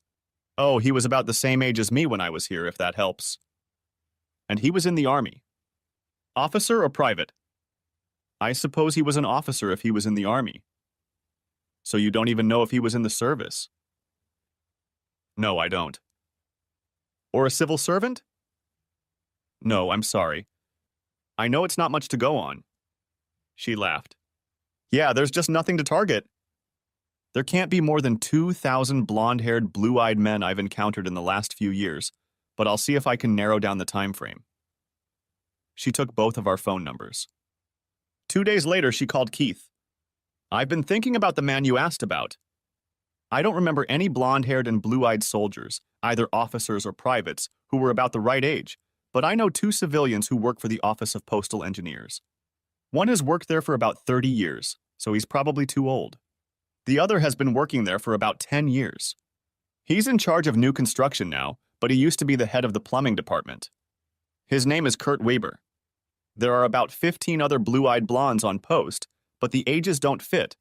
Speaker 1: Oh, he was about the same age as me when I was here, if that helps. And he was in the Army. Officer or private? I suppose he was an officer if he was in the Army. So you don't even know if he was in the service? No, I don't. Or a civil servant? No, I'm sorry. I know it's not much to go on. She laughed. Yeah, there's just nothing to target. There can't be more than 2,000 blonde-haired, blue-eyed men I've encountered in the last few years, but I'll see if I can narrow down the time frame. She took both of our phone numbers. 2 days later, she called Keith. I've been thinking about the man you asked about. I don't remember any blonde-haired and blue-eyed soldiers, either officers or privates, who were about the right age, but I know 2 civilians who work for the Office of Postal Engineers. One has worked there for about 30 years, so he's probably too old. The other has been working there for about 10 years. He's in charge of new construction now, but he used to be the head of the plumbing department. His name is Kurt Weber. There are about 15 other blue-eyed blondes on post, but the ages don't fit,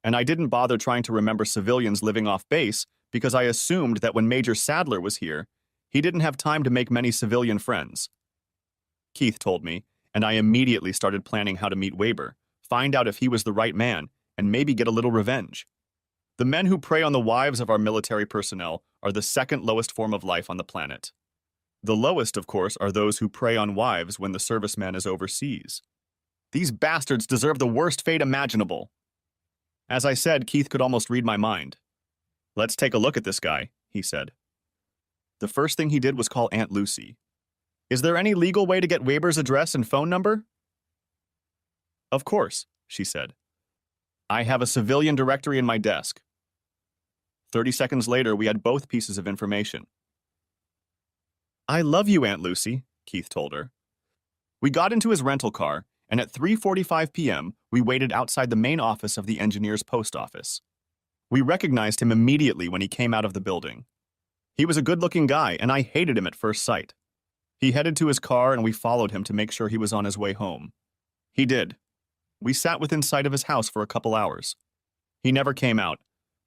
Speaker 1: and I didn't bother trying to remember civilians living off base because I assumed that when Major Sadler was here, he didn't have time to make many civilian friends. Keith told me, and I immediately started planning how to meet Weber, find out if he was the right man, and maybe get a little revenge. The men who prey on the wives of our military personnel are the second lowest form of life on the planet. The lowest, of course, are those who prey on wives when the serviceman is overseas. These bastards deserve the worst fate imaginable. As I said, Keith could almost read my mind. "Let's take a look at this guy," he said. The first thing he did was call Aunt Lucy. "Is there any legal way to get Weber's address and phone number?" "Of course," she said. "I have a civilian directory in my desk." 30 seconds later, we had both pieces of information. "I love you, Aunt Lucy," Keith told her. We got into his rental car, and at 3:45 p.m., we waited outside the main office of the engineer's post office. We recognized him immediately when he came out of the building. He was a good-looking guy, and I hated him at first sight. He headed to his car, and we followed him to make sure he was on his way home. He did. We sat within sight of his house for a couple hours. He never came out,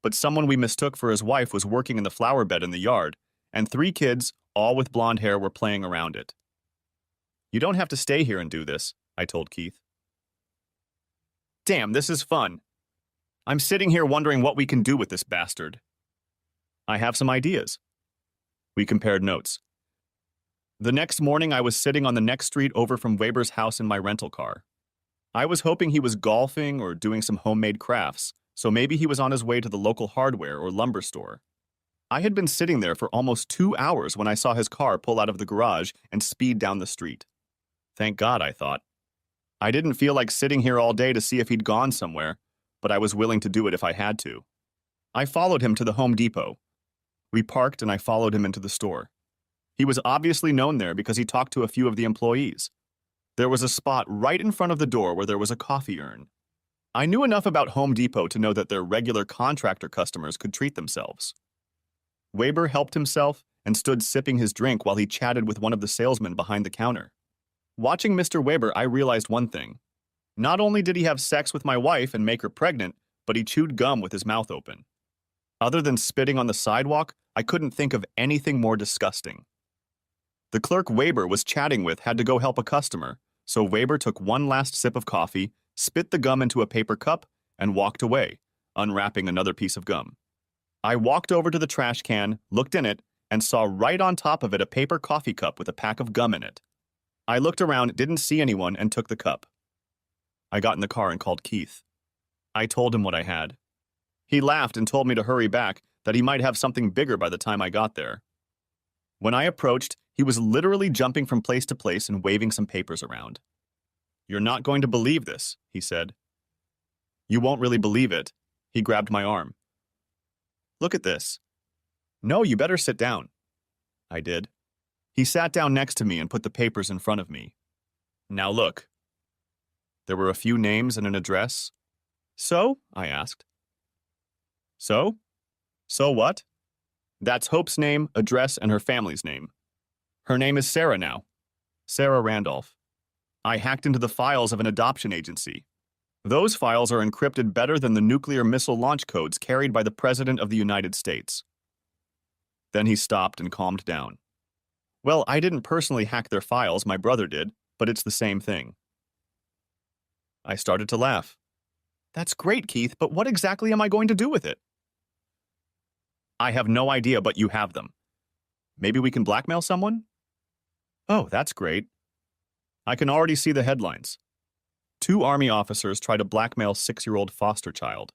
Speaker 1: but someone we mistook for his wife was working in the flower bed in the yard, and 3 kids, all with blonde hair, were playing around it. "You don't have to stay here and do this," I told Keith. "Damn, this is fun. I'm sitting here wondering what we can do with this bastard." "I have some ideas." We compared notes. The next morning, I was sitting on the next street over from Weber's house in my rental car. I was hoping he was golfing or doing some homemade crafts, so maybe he was on his way to the local hardware or lumber store. I had been sitting there for almost 2 hours when I saw his car pull out of the garage and speed down the street. Thank God, I thought. I didn't feel like sitting here all day to see if he'd gone somewhere, but I was willing to do it if I had to. I followed him to the Home Depot. We parked and I followed him into the store. He was obviously known there because he talked to a few of the employees. There was a spot right in front of the door where there was a coffee urn. I knew enough about Home Depot to know that their regular contractor customers could treat themselves. Weber helped himself and stood sipping his drink while he chatted with one of the salesmen behind the counter. Watching Mr. Weber, I realized one thing. Not only did he have sex with my wife and make her pregnant, but he chewed gum with his mouth open. Other than spitting on the sidewalk, I couldn't think of anything more disgusting. The clerk Weber was chatting with had to go help a customer, so Weber took one last sip of coffee, spit the gum into a paper cup, and walked away, unwrapping another piece of gum. I walked over to the trash can, looked in it, and saw right on top of it a paper coffee cup with a pack of gum in it. I looked around, didn't see anyone, and took the cup. I got in the car and called Keith. I told him what I had. He laughed and told me to hurry back, that he might have something bigger by the time I got there. When I approached, he was literally jumping from place to place and waving some papers around. "You're not going to believe this," he said. "You won't really believe it." He grabbed my arm. "Look at this." "No, you better sit down." I did. He sat down next to me and put the papers in front of me. "Now look." There were a few names and an address. "So?" I asked. "So? So what?" "That's Hope's name, address, and her family's name. Her name is Sarah now. Sarah Randolph. I hacked into the files of an adoption agency. Those files are encrypted better than the nuclear missile launch codes carried by the President of the United States." Then he stopped and calmed down. "Well, I didn't personally hack their files, my brother did, but it's the same thing." I started to laugh. "That's great, Keith, but what exactly am I going to do with it?" "I have no idea, but you have them. Maybe we can blackmail someone?" "Oh, that's great. I can already see the headlines. 2 Army officers try to blackmail 6-year-old foster child."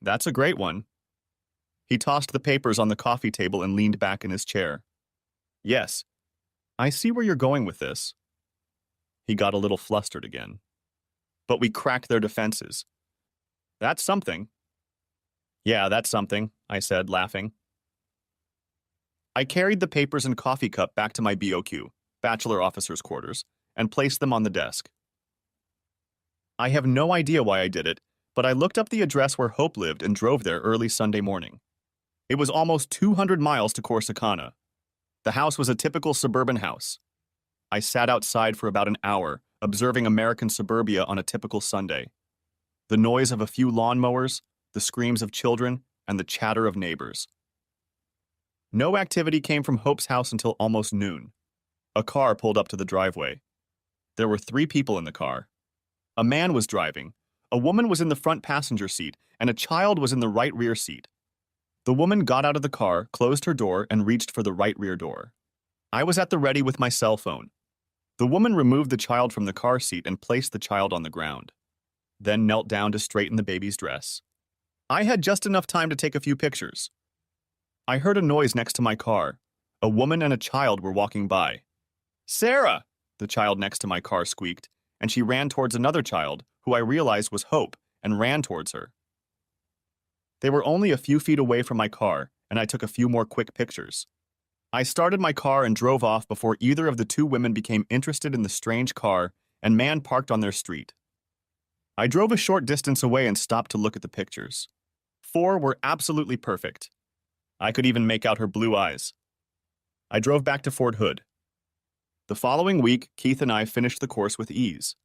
Speaker 1: "That's a great one." He tossed the papers on the coffee table and leaned back in his chair. "Yes, I see where you're going with this." He got a little flustered again. "But we cracked their defenses." "That's something." "Yeah, that's something," I said, laughing. I carried the papers and coffee cup back to my BOQ, Bachelor Officers' Quarters, and placed them on the desk. I have no idea why I did it, but I looked up the address where Hope lived and drove there early Sunday morning. It was almost 200 miles to Corsicana. The house was a typical suburban house. I sat outside for about an hour, observing American suburbia on a typical Sunday. The noise of a few lawnmowers, the screams of children, and the chatter of neighbors. No activity came from Hope's house until almost noon. A car pulled up to the driveway. There were 3 people in the car. A man was driving, a woman was in the front passenger seat, and a child was in the right rear seat. The woman got out of the car, closed her door, and reached for the right rear door. I was at the ready with my cell phone. The woman removed the child from the car seat and placed the child on the ground, then knelt down to straighten the baby's dress. I had just enough time to take a few pictures. I heard a noise next to my car. A woman and a child were walking by. "Sarah!" the child next to my car squeaked, and she ran towards another child, who I realized was Hope, and ran towards her. They were only a few feet away from my car, and I took a few more quick pictures. I started my car and drove off before either of the 2 women became interested in the strange car and man parked on their street. I drove a short distance away and stopped to look at the pictures. 4 were absolutely perfect. I could even make out her blue eyes. I drove back to Fort Hood. The following week, Keith and I finished the course with ease.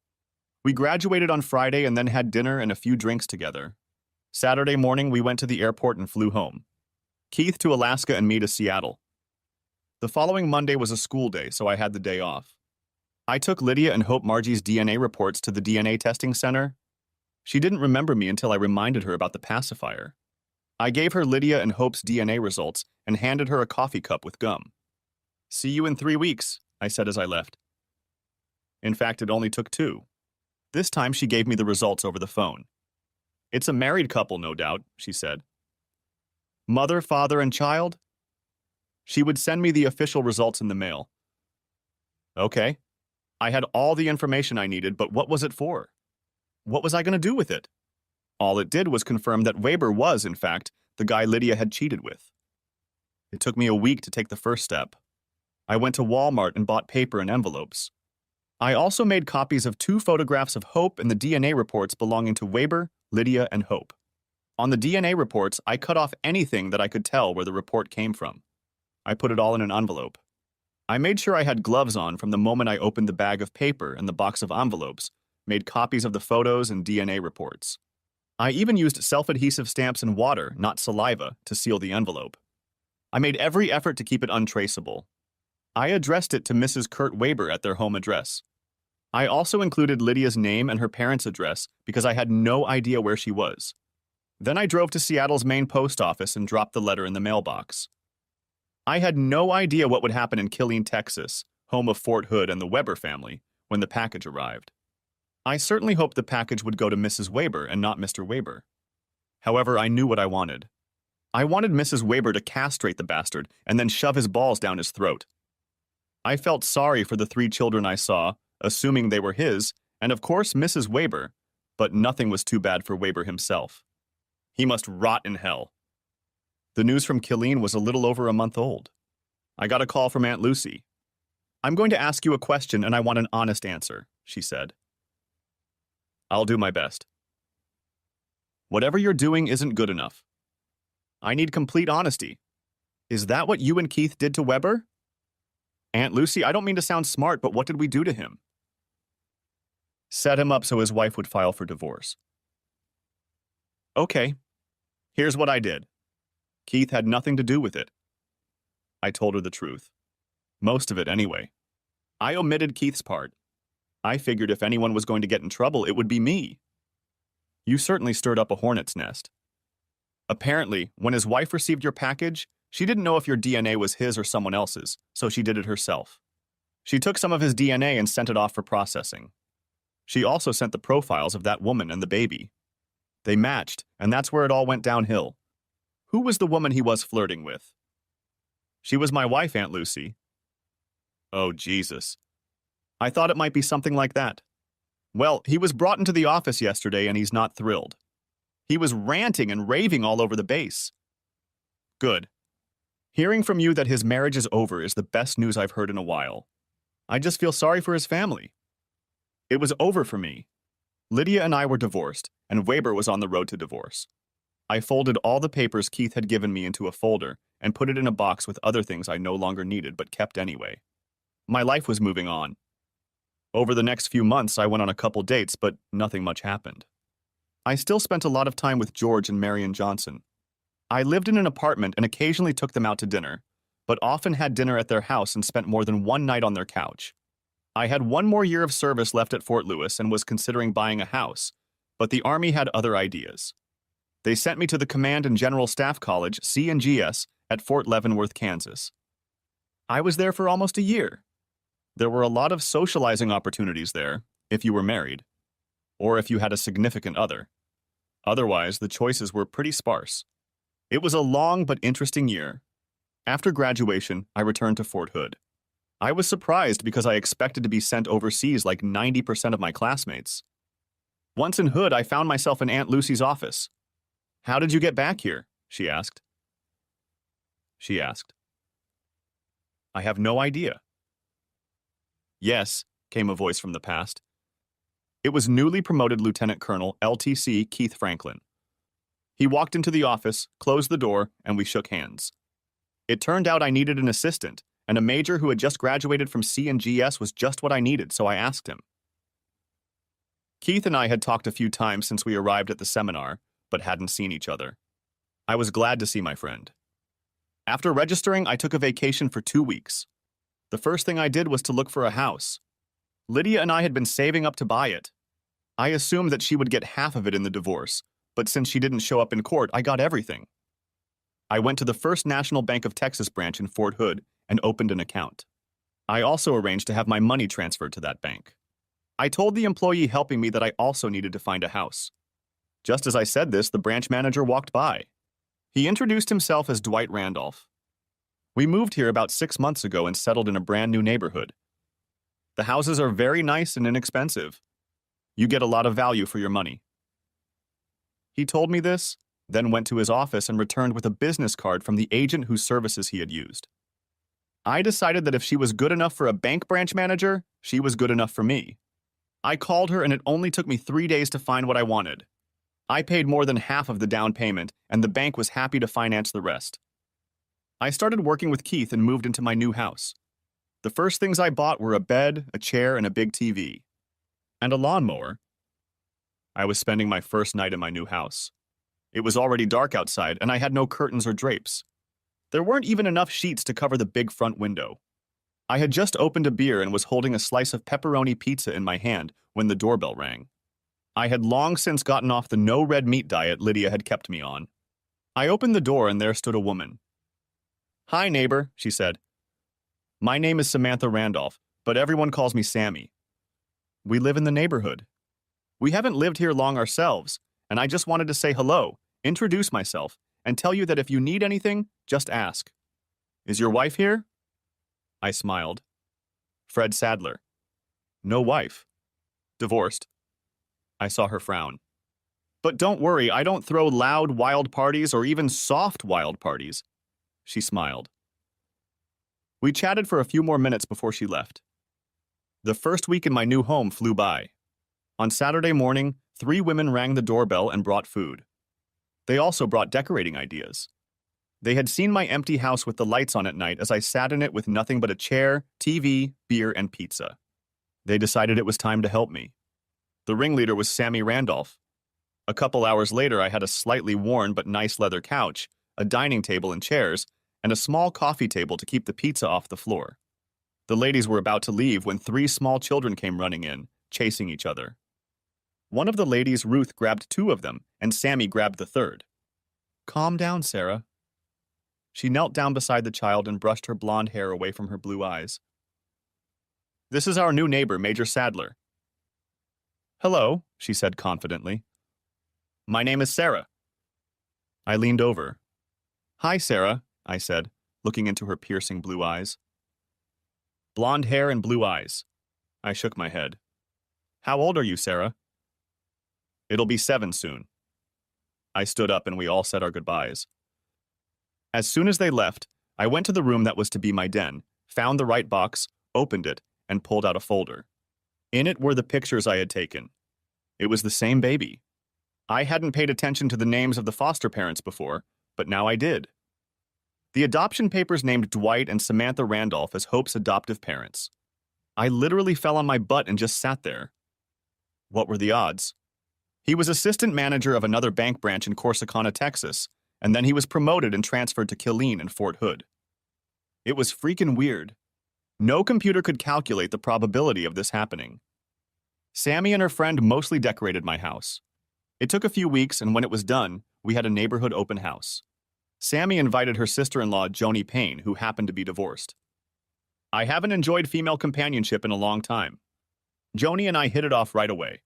Speaker 1: We graduated on Friday and then had dinner and a few drinks together. Saturday morning, we went to the airport and flew home. Keith to Alaska and me to Seattle. The following Monday was a school day, so I had the day off. I took Lydia and Hope Margie's DNA reports to the DNA testing center. She didn't remember me until I reminded her about the pacifier. I gave her Lydia and Hope's DNA results and handed her a coffee cup with gum. "See you in 3 weeks," I said as I left. In fact, it only took 2. This time she gave me the results over the phone. "It's a married couple, no doubt," she said. "Mother, father, and child?" She would send me the official results in the mail. Okay. I had all the information I needed, but what was it for? What was I going to do with it? All it did was confirm that Weber was, in fact, the guy Lydia had cheated with. It took me a week to take the first step. I went to Walmart and bought paper and envelopes. I also made copies of 2 photographs of Hope and the DNA reports belonging to Weber, Lydia, and Hope. On the DNA reports, I cut off anything that I could tell where the report came from. I put it all in an envelope. I made sure I had gloves on from the moment I opened the bag of paper and the box of envelopes, made copies of the photos and DNA reports. I even used self-adhesive stamps and water, not saliva, to seal the envelope. I made every effort to keep it untraceable. I addressed it to Mrs. Kurt Weber at their home address. I also included Lydia's name and her parents' address because I had no idea where she was. Then I drove to Seattle's main post office and dropped the letter in the mailbox. I had no idea what would happen in Killeen, Texas, home of Fort Hood and the Weber family, when the package arrived. I certainly hoped the package would go to Mrs. Weber and not Mr. Weber. However, I knew what I wanted. I wanted Mrs. Weber to castrate the bastard and then shove his balls down his throat. I felt sorry for the 3 children I saw, assuming they were his, and of course Mrs. Weber, but nothing was too bad for Weber himself. He must rot in hell. The news from Killeen was a little over a month old. I got a call from Aunt Lucy. "I'm going to ask you a question and I want an honest answer," she said. "I'll do my best." "Whatever you're doing isn't good enough. I need complete honesty. Is that what you and Keith did to Weber?" "Aunt Lucy, I don't mean to sound smart, but what did we do to him?" "Set him up so his wife would file for divorce." "Okay. Here's what I did. Keith had nothing to do with it." I told her the truth. Most of it, anyway. I omitted Keith's part. I figured if anyone was going to get in trouble, it would be me. You certainly stirred up a hornet's nest. Apparently, when his wife received your package, she didn't know if your DNA was his or someone else's, so she did it herself. She took some of his DNA and sent it off for processing. She also sent the profiles of that woman and the baby. They matched, and that's where it all went downhill. Who was the woman he was flirting with? She was my wife, Aunt Lucy. Oh, Jesus. I thought it might be something like that. Well, he was brought into the office yesterday and he's not thrilled. He was ranting and raving all over the base. Good. Hearing from you that his marriage is over is the best news I've heard in a while. I just feel sorry for his family. It was over for me. Lydia and I were divorced, and Weber was on the road to divorce. I folded all the papers Keith had given me into a folder and put it in a box with other things I no longer needed but kept anyway. My life was moving on. Over the next few months, I went on a couple dates, but nothing much happened. I still spent a lot of time with George and Marion Johnson. I lived in an apartment and occasionally took them out to dinner, but often had dinner at their house and spent more than one night on their couch. I had one more year of service left at Fort Lewis and was considering buying a house, but the Army had other ideas. They sent me to the Command and General Staff College, C&GS, at Fort Leavenworth, Kansas. I was there for almost a year. There were a lot of socializing opportunities there, if you were married, or if you had a significant other. Otherwise, the choices were pretty sparse. It was a long but interesting year. After graduation, I returned to Fort Hood. I was surprised because I expected to be sent overseas like 90% of my classmates. Once in Hood, I found myself in Aunt Lucy's office. "How did you get back here?" she asked. "I have no idea." "Yes," came a voice from the past. It was newly promoted Lieutenant Colonel LTC Keith Franklin. He walked into the office, closed the door, and we shook hands. It turned out I needed an assistant, and a major who had just graduated from C&GS was just what I needed, so I asked him. Keith and I had talked a few times since we arrived at the seminar, but hadn't seen each other. I was glad to see my friend. After registering, I took a vacation for 2 weeks. The first thing I did was to look for a house. Lydia and I had been saving up to buy it. I assumed that she would get half of it in the divorce, but since she didn't show up in court, I got everything. I went to the First National Bank of Texas branch in Fort Hood and opened an account. I also arranged to have my money transferred to that bank. I told the employee helping me that I also needed to find a house. Just as I said this, the branch manager walked by. He introduced himself as Dwight Randolph. We moved here about 6 months ago and settled in a brand new neighborhood. The houses are very nice and inexpensive. You get a lot of value for your money. He told me this, then went to his office and returned with a business card from the agent whose services he had used. I decided that if she was good enough for a bank branch manager, she was good enough for me. I called her and it only took me 3 days to find what I wanted. I paid more than half of the down payment, and the bank was happy to finance the rest. I started working with Keith and moved into my new house. The first things I bought were a bed, a chair, and a big TV. And a lawnmower. I was spending my first night in my new house. It was already dark outside, and I had no curtains or drapes. There weren't even enough sheets to cover the big front window. I had just opened a beer and was holding a slice of pepperoni pizza in my hand when the doorbell rang. I had long since gotten off the no red meat diet Lydia had kept me on. I opened the door and there stood a woman. "Hi, neighbor," she said. "My name is Samantha Randolph, but everyone calls me Sammy. We live in the neighborhood. We haven't lived here long ourselves, and I just wanted to say hello, introduce myself, and tell you that if you need anything, just ask. Is your wife here?" I smiled. "Fred Sadler." "No wife." "Divorced." I saw her frown. "But don't worry, I don't throw loud, wild parties or even soft, wild parties." She smiled. We chatted for a few more minutes before she left. The first week in my new home flew by. On Saturday morning, 3 women rang the doorbell and brought food. They also brought decorating ideas. They had seen my empty house with the lights on at night as I sat in it with nothing but a chair, TV, beer, and pizza. They decided it was time to help me. The ringleader was Sammy Randolph. A couple hours later, I had a slightly worn but nice leather couch, a dining table and chairs, and a small coffee table to keep the pizza off the floor. The ladies were about to leave when 3 small children came running in, chasing each other. One of the ladies, Ruth, grabbed 2 of them, and Sammy grabbed the third. "Calm down, Sarah." She knelt down beside the child and brushed her blonde hair away from her blue eyes. "This is our new neighbor, Major Sadler." "Hello," she said confidently. "My name is Sarah." I leaned over. "Hi, Sarah," I said, looking into her piercing blue eyes. "Blonde hair and blue eyes." I shook my head. "How old are you, Sarah?" "It'll be 7 soon." I stood up and we all said our goodbyes. As soon as they left, I went to the room that was to be my den, found the right box, opened it, and pulled out a folder. In it were the pictures I had taken. It was the same baby. I hadn't paid attention to the names of the foster parents before, but now I did. The adoption papers named Dwight and Samantha Randolph as Hope's adoptive parents. I literally fell on my butt and just sat there. What were the odds? He was assistant manager of another bank branch in Corsicana, Texas, and then he was promoted and transferred to Killeen and Fort Hood. It was freaking weird. No computer could calculate the probability of this happening. Sammy and her friend mostly decorated my house. It took a few weeks, and when it was done, we had a neighborhood open house. Sammy invited her sister-in-law, Joni Payne, who happened to be divorced. I haven't enjoyed female companionship in a long time. Joni and I hit it off right away.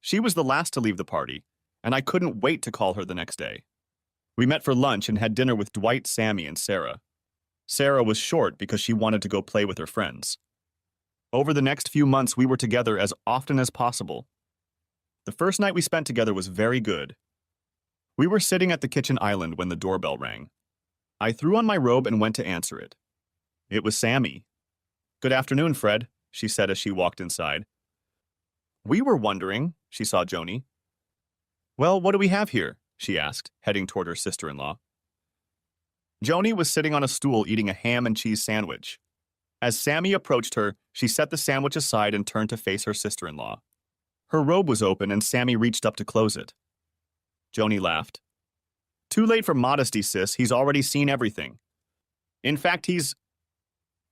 Speaker 1: She was the last to leave the party, and I couldn't wait to call her the next day. We met for lunch and had dinner with Dwight, Sammy, and Sarah. Sarah was short because she wanted to go play with her friends. Over the next few months, we were together as often as possible. The first night we spent together was very good. We were sitting at the kitchen island when the doorbell rang. I threw on my robe and went to answer it. It was Sammy. "Good afternoon, Fred," she said as she walked inside. "We were wondering," she saw Joni. "Well, what do we have here?" she asked, heading toward her sister-in-law. Joni was sitting on a stool eating a ham and cheese sandwich. As Sammy approached her, she set the sandwich aside and turned to face her sister-in-law. Her robe was open and Sammy reached up to close it. Joni laughed. "Too late for modesty, sis. He's already seen everything. In fact, he's—"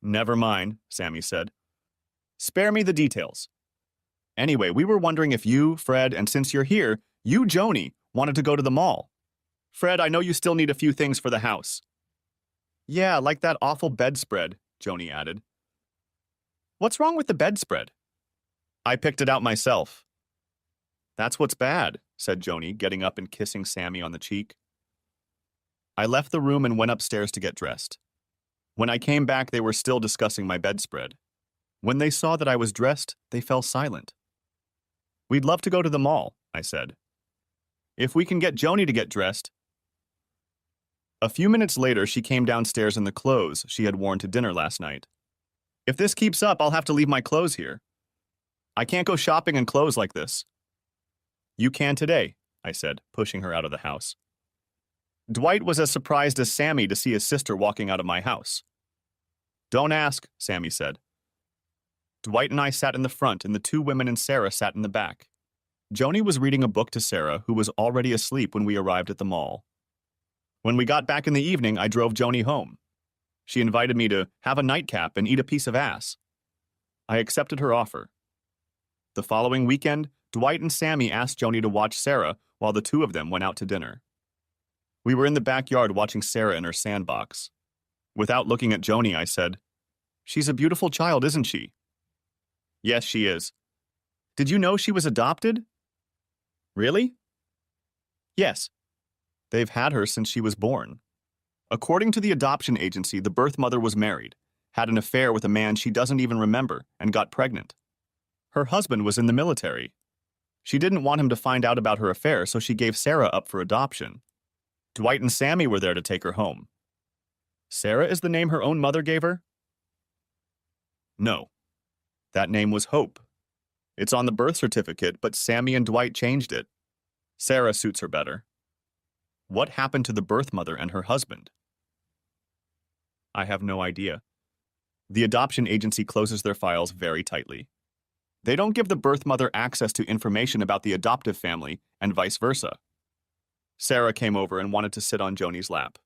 Speaker 1: "Never mind," Sammy said. "Spare me the details. Anyway, we were wondering if you, Fred, and since you're here, you, Joni, wanted to go to the mall. Fred, I know you still need a few things for the house." "Yeah, like that awful bedspread," Joni added. "What's wrong with the bedspread?" "I picked it out myself." "That's what's bad," said Joni, getting up and kissing Sammy on the cheek. I left the room and went upstairs to get dressed. When I came back, they were still discussing my bedspread. When they saw that I was dressed, they fell silent. "We'd love to go to the mall," I said. "If we can get Joni to get dressed." A few minutes later, she came downstairs in the clothes she had worn to dinner last night. "If this keeps up, I'll have to leave my clothes here. I can't go shopping in clothes like this." "You can today," I said, pushing her out of the house. Dwight was as surprised as Sammy to see his sister walking out of my house. "Don't ask," Sammy said. Dwight and I sat in the front, and the two women and Sarah sat in the back. Joni was reading a book to Sarah, who was already asleep when we arrived at the mall. When we got back in the evening, I drove Joni home. She invited me to have a nightcap and eat a piece of ass. I accepted her offer. The following weekend, Dwight and Sammy asked Joni to watch Sarah while the two of them went out to dinner. We were in the backyard watching Sarah in her sandbox. Without looking at Joni, I said, "She's a beautiful child, isn't she?" "Yes, she is." "Did you know she was adopted?" "Really?" "Yes. They've had her since she was born. According to the adoption agency, the birth mother was married, had an affair with a man she doesn't even remember, and got pregnant. Her husband was in the military. She didn't want him to find out about her affair, so she gave Sarah up for adoption. Dwight and Sammy were there to take her home." "Sarah is the name her own mother gave her?" "No. That name was Hope. It's on the birth certificate, but Sammy and Dwight changed it. Sarah suits her better." "What happened to the birth mother and her husband?" "I have no idea. The adoption agency closes their files very tightly. They don't give the birth mother access to information about the adoptive family, and vice versa." Sarah came over and wanted to sit on Joni's lap.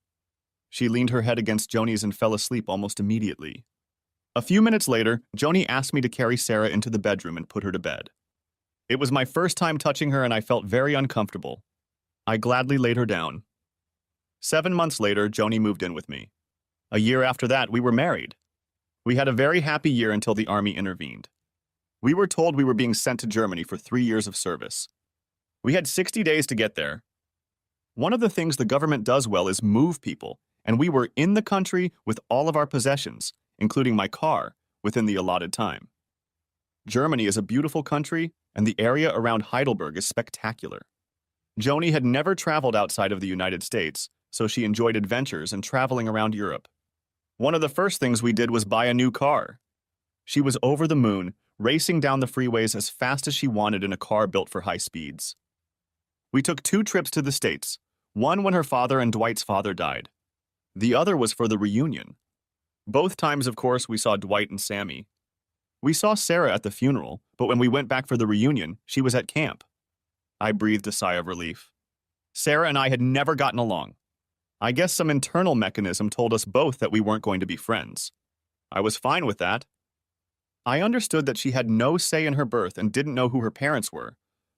Speaker 1: She leaned her head against Joni's and fell asleep almost immediately. A few minutes later, Joni asked me to carry Sarah into the bedroom and put her to bed. It was my first time touching her and I felt very uncomfortable. I gladly laid her down. 7 months later, Joni moved in with me. A year after that, we were married. We had a very happy year until the Army intervened. We were told we were being sent to Germany for 3 years of service. We had 60 days to get there. One of the things the government does well is move people, and we were in the country with all of our possessions, including my car, within the allotted time. Germany is a beautiful country, and the area around Heidelberg is spectacular. Joni had never traveled outside of the United States, so she enjoyed adventures and traveling around Europe. One of the first things we did was buy a new car. She was over the moon, racing down the freeways as fast as she wanted in a car built for high speeds. We took 2 trips to the States, one when her father and Dwight's father died. The other was for the reunion. Both times, of course, we saw Dwight and Sammy. We saw Sarah at the funeral, but when we went back for the reunion, she was at camp. I breathed a sigh of relief. Sarah and I had never gotten along. I guess some internal mechanism told us both that we weren't going to be friends. I was fine with that. I understood that she had no say in her birth and didn't know who her parents were,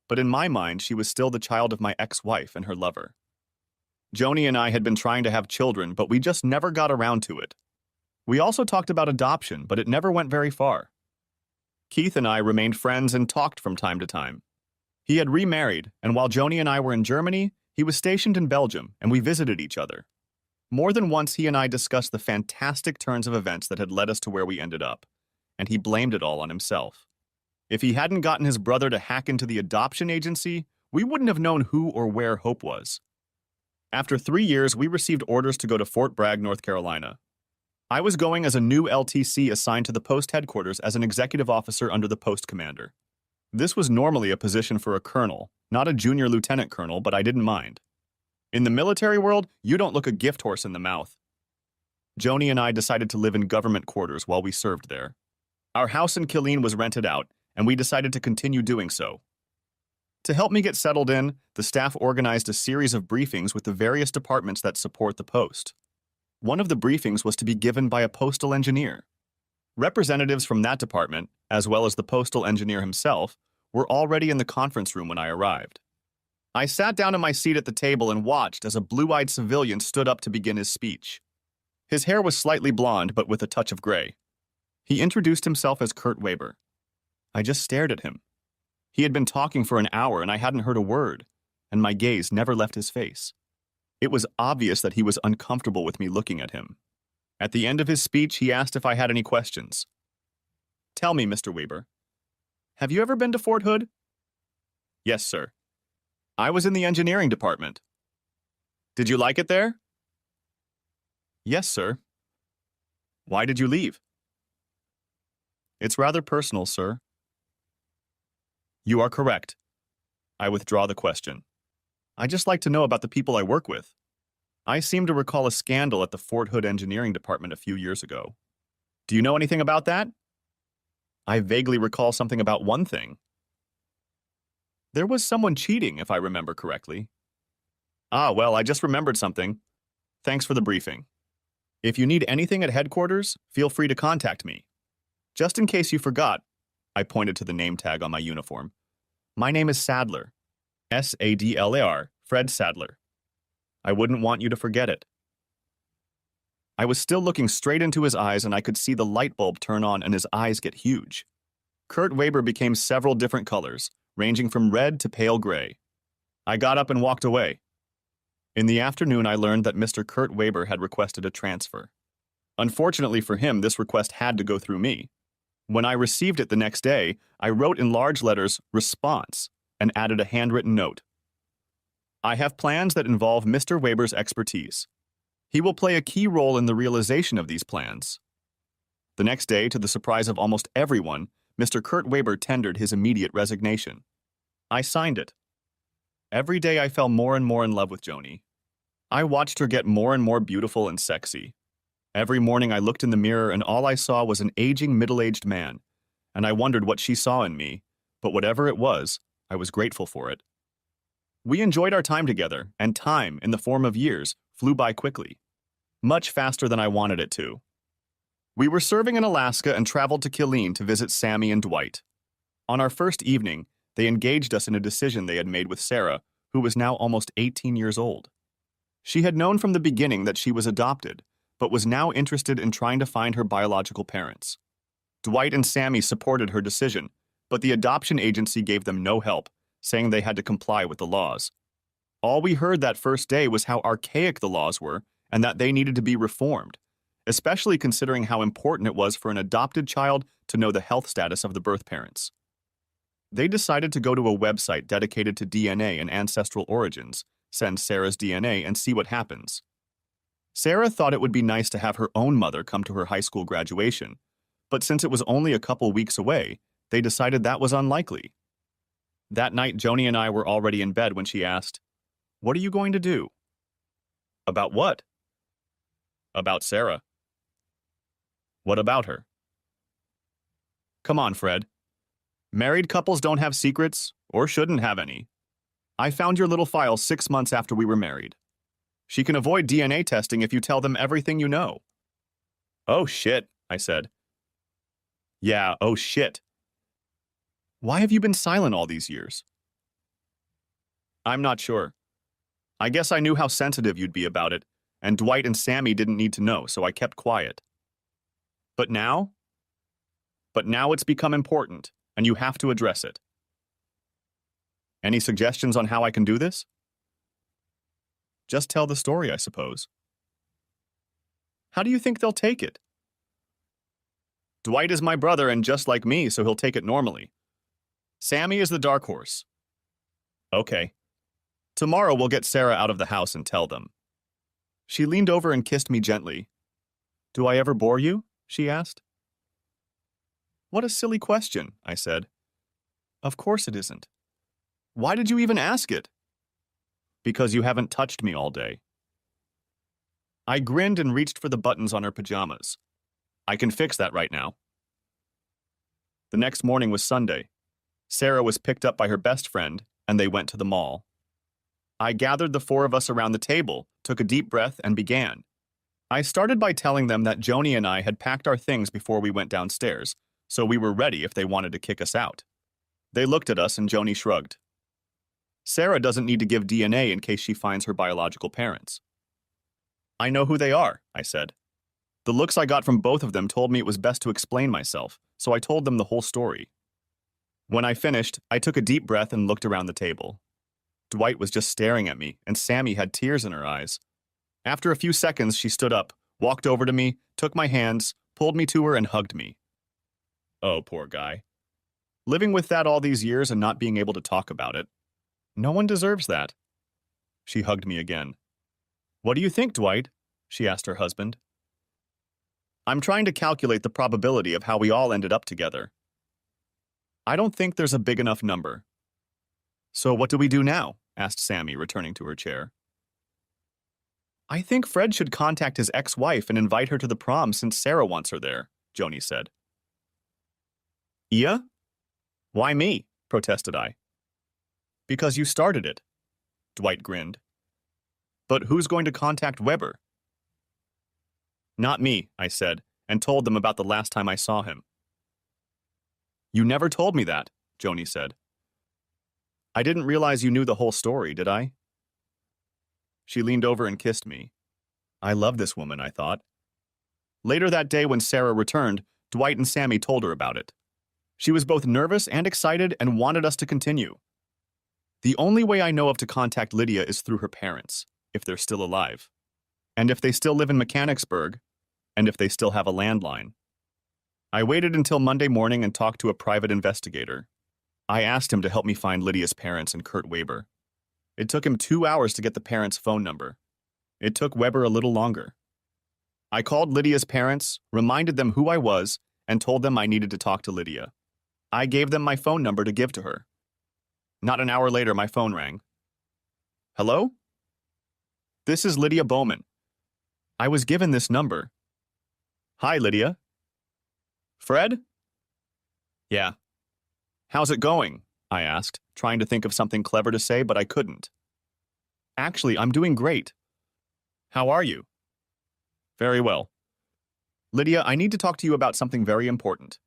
Speaker 1: but in my mind, she was still the child of my ex-wife and her lover. Joni and I had been trying to have children, but we just never got around to it. We also talked about adoption, but it never went very far. Keith and I remained friends and talked from time to time. He had remarried, and while Joni and I were in Germany, he was stationed in Belgium, and we visited each other. More than once, he and I discussed the fantastic turns of events that had led us to where we ended up, and he blamed it all on himself. If he hadn't gotten his brother to hack into the adoption agency, we wouldn't have known who or where Hope was. After 3 years, we received orders to go to Fort Bragg, North Carolina. I was going as a new LTC assigned to the post headquarters as an executive officer under the post commander. This was normally a position for a colonel, not a junior lieutenant colonel, but I didn't mind. In the military world, you don't look a gift horse in the mouth. Joni and I decided to live in government quarters while we served there. Our house in Killeen was rented out, and we decided to continue doing so. To help me get settled in, the staff organized a series of briefings with the various departments that support the post. One of the briefings was to be given by a postal engineer. Representatives from that department, as well as the postal engineer himself, were already in the conference room when I arrived. I sat down in my seat at the table and watched as a blue-eyed civilian stood up to begin his speech. His hair was slightly blonde, but with a touch of gray. He introduced himself as Kurt Weber. I just stared at him. He had been talking for an hour and I hadn't heard a word, and my gaze never left his face. It was obvious that he was uncomfortable with me looking at him. At the end of his speech, he asked if I had any questions. "Tell me, Mr. Weber, have you ever been to Fort Hood?" "Yes, sir. I was in the engineering department." "Did you like it there?" "Yes, sir." "Why did you leave?" "It's rather personal, sir." "You are correct. I withdraw the question. I just like to know about the people I work with. I seem to recall a scandal at the Fort Hood Engineering Department a few years ago. Do you know anything about that?" "I vaguely recall something about one thing. There was someone cheating, if I remember correctly." "Ah, well, I just remembered something. Thanks for the briefing. If you need anything at headquarters, feel free to contact me. Just in case you forgot," I pointed to the name tag on my uniform, "my name is Sadler. Sadlar, Fred Sadler. I wouldn't want you to forget it." I was still looking straight into his eyes and I could see the light bulb turn on and his eyes get huge. Kurt Weber became several different colors, ranging from red to pale gray. I got up and walked away. In the afternoon, I learned that Mr. Kurt Weber had requested a transfer. Unfortunately for him, this request had to go through me. When I received it the next day, I wrote in large letters, "Response," and added a handwritten note. "I have plans that involve Mr. Weber's expertise. He will play a key role in the realization of these plans." The next day, to the surprise of almost everyone, Mr. Kurt Weber tendered his immediate resignation. I signed it. Every day I fell more and more in love with Joni. I watched her get more and more beautiful and sexy. Every morning I looked in the mirror and all I saw was an aging, middle-aged man, and I wondered what she saw in me, but whatever it was, I was grateful for it. We enjoyed our time together, and time, in the form of years, flew by quickly. Much faster than I wanted it to. We were serving in Alaska and traveled to Killeen to visit Sammy and Dwight. On our first evening, they engaged us in a decision they had made with Sarah, who was now almost 18 years old. She had known from the beginning that she was adopted, but was now interested in trying to find her biological parents. Dwight and Sammy supported her decision, but the adoption agency gave them no help, saying they had to comply with the laws. All we heard that first day was how archaic the laws were and that they needed to be reformed, especially considering how important it was for an adopted child to know the health status of the birth parents. They decided to go to a website dedicated to DNA and ancestral origins, send Sarah's DNA, and see what happens. Sarah thought it would be nice to have her own mother come to her high school graduation, but since it was only a couple weeks away, they decided that was unlikely. That night, Joni and I were already in bed when she asked, "What are you going to do?" "About what?" "About Sarah." "What about her?" "Come on, Fred. Married couples don't have secrets, or shouldn't have any. I found your little file 6 months after we were married. She can avoid DNA testing if you tell them everything you know. Oh shit, I said. Yeah, oh shit. Why have you been silent all these years? I'm not sure. I guess I knew how sensitive you'd be about it, and Dwight and Sammy didn't need to know, so I kept quiet. But now? But now it's become important, and you have to address it. Any suggestions on how I can do this? Just tell the story, I suppose. How do you think they'll take it? Dwight is my brother and just like me, so he'll take it normally. Sammy is the dark horse. Okay. Tomorrow we'll get Sarah out of the house and tell them. She leaned over and kissed me gently. Do I ever bore you? She asked. What a silly question, I said. Of course it isn't. Why did you even ask it? Because you haven't touched me all day. I grinned and reached for the buttons on her pajamas. I can fix that right now. The next morning was Sunday. Sarah was picked up by her best friend, and they went to the mall. I gathered the four of us around the table, took a deep breath, and began. I started by telling them that Joni and I had packed our things before we went downstairs, so we were ready if they wanted to kick us out. They looked at us and Joni shrugged. Sarah doesn't need to give DNA in case she finds her biological parents. I know who they are, I said. The looks I got from both of them told me it was best to explain myself, so I told them the whole story. When I finished, I took a deep breath and looked around the table. Dwight was just staring at me, and Sammy had tears in her eyes. After a few seconds, she stood up, walked over to me, took my hands, pulled me to her, and hugged me. Oh, poor guy. Living with that all these years and not being able to talk about it. No one deserves that. She hugged me again. What do you think, Dwight? She asked her husband. I'm trying to calculate the probability of how we all ended up together. I don't think there's a big enough number. So what do we do now? Asked Sammy, returning to her chair. I think Fred should contact his ex-wife and invite her to the prom since Sarah wants her there, Joni said. Ia? Why me? Protested I. Because you started it. Dwight grinned. But who's going to contact Weber? Not me, I said, and told them about the last time I saw him. You never told me that, Joni said. I didn't realize you knew the whole story, did I? She leaned over and kissed me. I love this woman, I thought. Later that day when Sarah returned, Dwight and Sammy told her about it. She was both nervous and excited and wanted us to continue. The only way I know of to contact Lydia is through her parents, if they're still alive. And if they still live in Mechanicsburg, and if they still have a landline. I waited until Monday morning and talked to a private investigator. I asked him to help me find Lydia's parents and Kurt Weber. It took him 2 hours to get the parents' phone number. It took Weber a little longer. I called Lydia's parents, reminded them who I was, and told them I needed to talk to Lydia. I gave them my phone number to give to her. Not an hour later, my phone rang. Hello? This is Lydia Bowman. I was given this number. Hi, Lydia. Fred? Yeah. How's it going? I asked, trying to think of something clever to say, but I couldn't. Actually, I'm doing great. How are you? Very well. Lydia, I need to talk to you about something very important.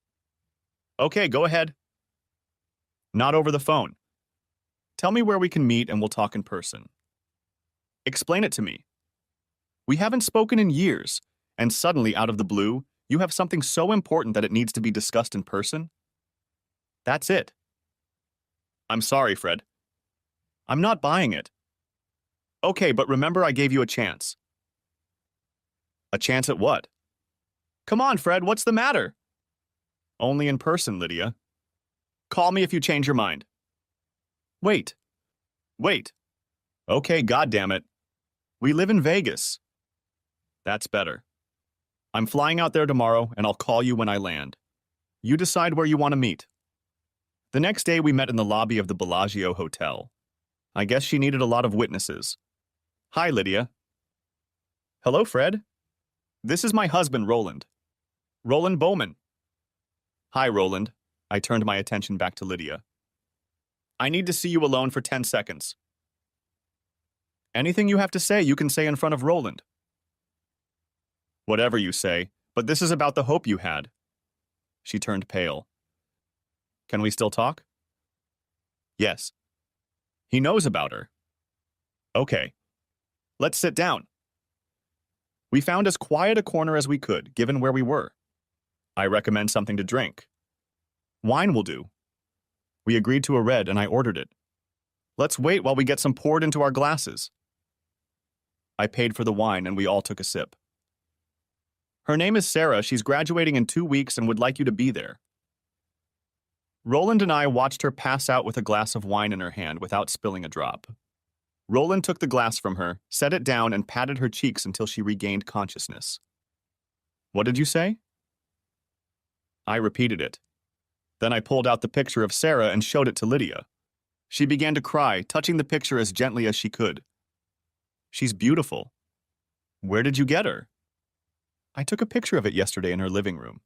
Speaker 1: Okay, go ahead. Not over the phone. Tell me where we can meet and we'll talk in person. Explain it to me. We haven't spoken in years, and suddenly, out of the blue, you have something so important that it needs to be discussed in person? That's it. I'm sorry, Fred. I'm not buying it. Okay, but remember I gave you a chance. A chance at what? Come on, Fred, what's the matter? Only in person, Lydia. Call me if you change your mind. Wait. Wait. Okay, goddammit. We live in Vegas. That's better. I'm flying out there tomorrow, and I'll call you when I land. You decide where you want to meet. The next day, we met in the lobby of the Bellagio Hotel. I guess she needed a lot of witnesses. Hi, Lydia. Hello, Fred. This is my husband, Roland. Roland Bowman. Hi, Roland. I turned my attention back to Lydia. I need to see you alone for 10 seconds. Anything you have to say, you can say in front of Roland. Whatever you say, but this is about the hope you had. She turned pale. Can we still talk? Yes. He knows about her. Okay. Let's sit down. We found as quiet a corner as we could, given where we were. I recommend something to drink. Wine will do. We agreed to a red and I ordered it. Let's wait while we get some poured into our glasses. I paid for the wine and we all took a sip. Her name is Sarah. She's graduating in 2 weeks and would like you to be there. Roland and I watched her pass out with a glass of wine in her hand without spilling a drop. Roland took the glass from her, set it down, and patted her cheeks until she regained consciousness. What did you say? I repeated it. Then I pulled out the picture of Sarah and showed it to Lydia. She began to cry, touching the picture as gently as she could. She's beautiful. Where did you get her? I took a picture of it yesterday in her living room.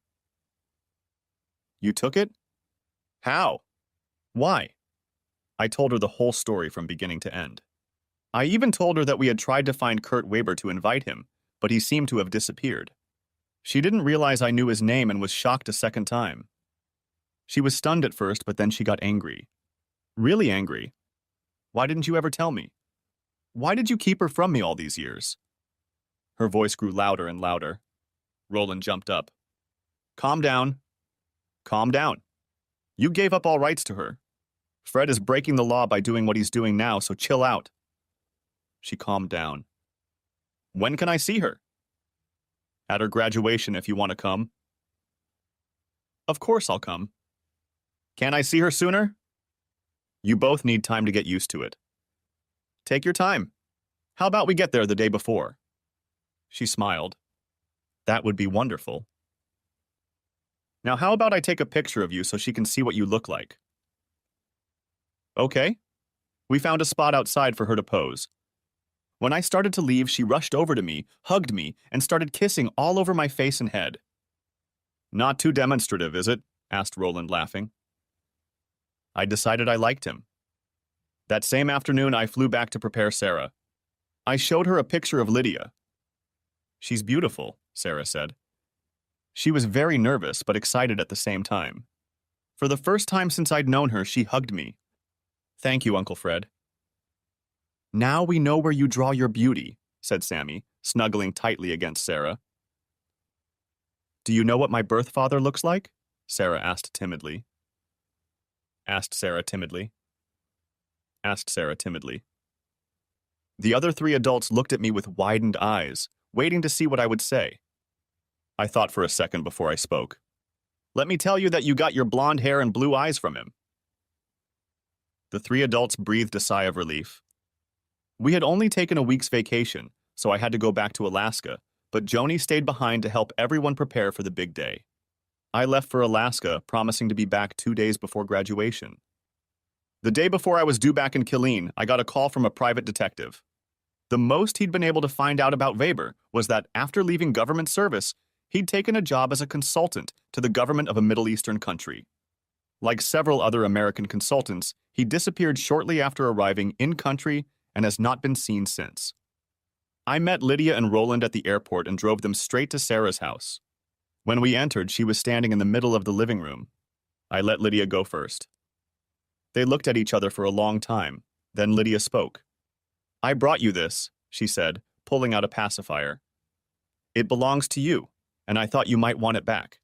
Speaker 1: You took it? How? Why? I told her the whole story from beginning to end. I even told her that we had tried to find Kurt Weber to invite him, but he seemed to have disappeared. She didn't realize I knew his name and was shocked a second time. She was stunned at first, but then she got angry. Really angry. Why didn't you ever tell me? Why did you keep her from me all these years? Her voice grew louder and louder. Roland jumped up. Calm down. Calm down. You gave up all rights to her. Fred is breaking the law by doing what he's doing now, so chill out. She calmed down. When can I see her? At her graduation, if you want to come. Of course I'll come. Can I see her sooner? You both need time to get used to it. Take your time. How about we get there the day before? She smiled. That would be wonderful. Now how about I take a picture of you so she can see what you look like? Okay. We found a spot outside for her to pose. When I started to leave, she rushed over to me, hugged me, and started kissing all over my face and head. Not too demonstrative, is it? Asked Roland, laughing. I decided I liked him. That same afternoon, I flew back to prepare Sarah. I showed her a picture of Lydia. She's beautiful, Sarah said. She was very nervous but excited at the same time. For the first time since I'd known her, she hugged me. Thank you, Uncle Fred. Now we know where you draw your beauty, said Sammy, snuggling tightly against Sarah. Do you know what my birth father looks like? Sarah asked timidly. Asked Sarah timidly. The other 3 adults looked at me with widened eyes, waiting to see what I would say. I thought for a second before I spoke. Let me tell you that you got your blonde hair and blue eyes from him. The 3 adults breathed a sigh of relief. We had only taken a week's vacation, so I had to go back to Alaska, but Joni stayed behind to help everyone prepare for the big day. I left for Alaska, promising to be back 2 days before graduation. The day before I was due back in Killeen, I got a call from a private detective. The most he'd been able to find out about Weber was that after leaving government service, he'd taken a job as a consultant to the government of a Middle Eastern country. Like several other American consultants, he disappeared shortly after arriving in-country and has not been seen since. I met Lydia and Roland at the airport and drove them straight to Sarah's house. When we entered, she was standing in the middle of the living room. I let Lydia go first. They looked at each other for a long time. Then Lydia spoke. I brought you this, she said, pulling out a pacifier. It belongs to you, and I thought you might want it back.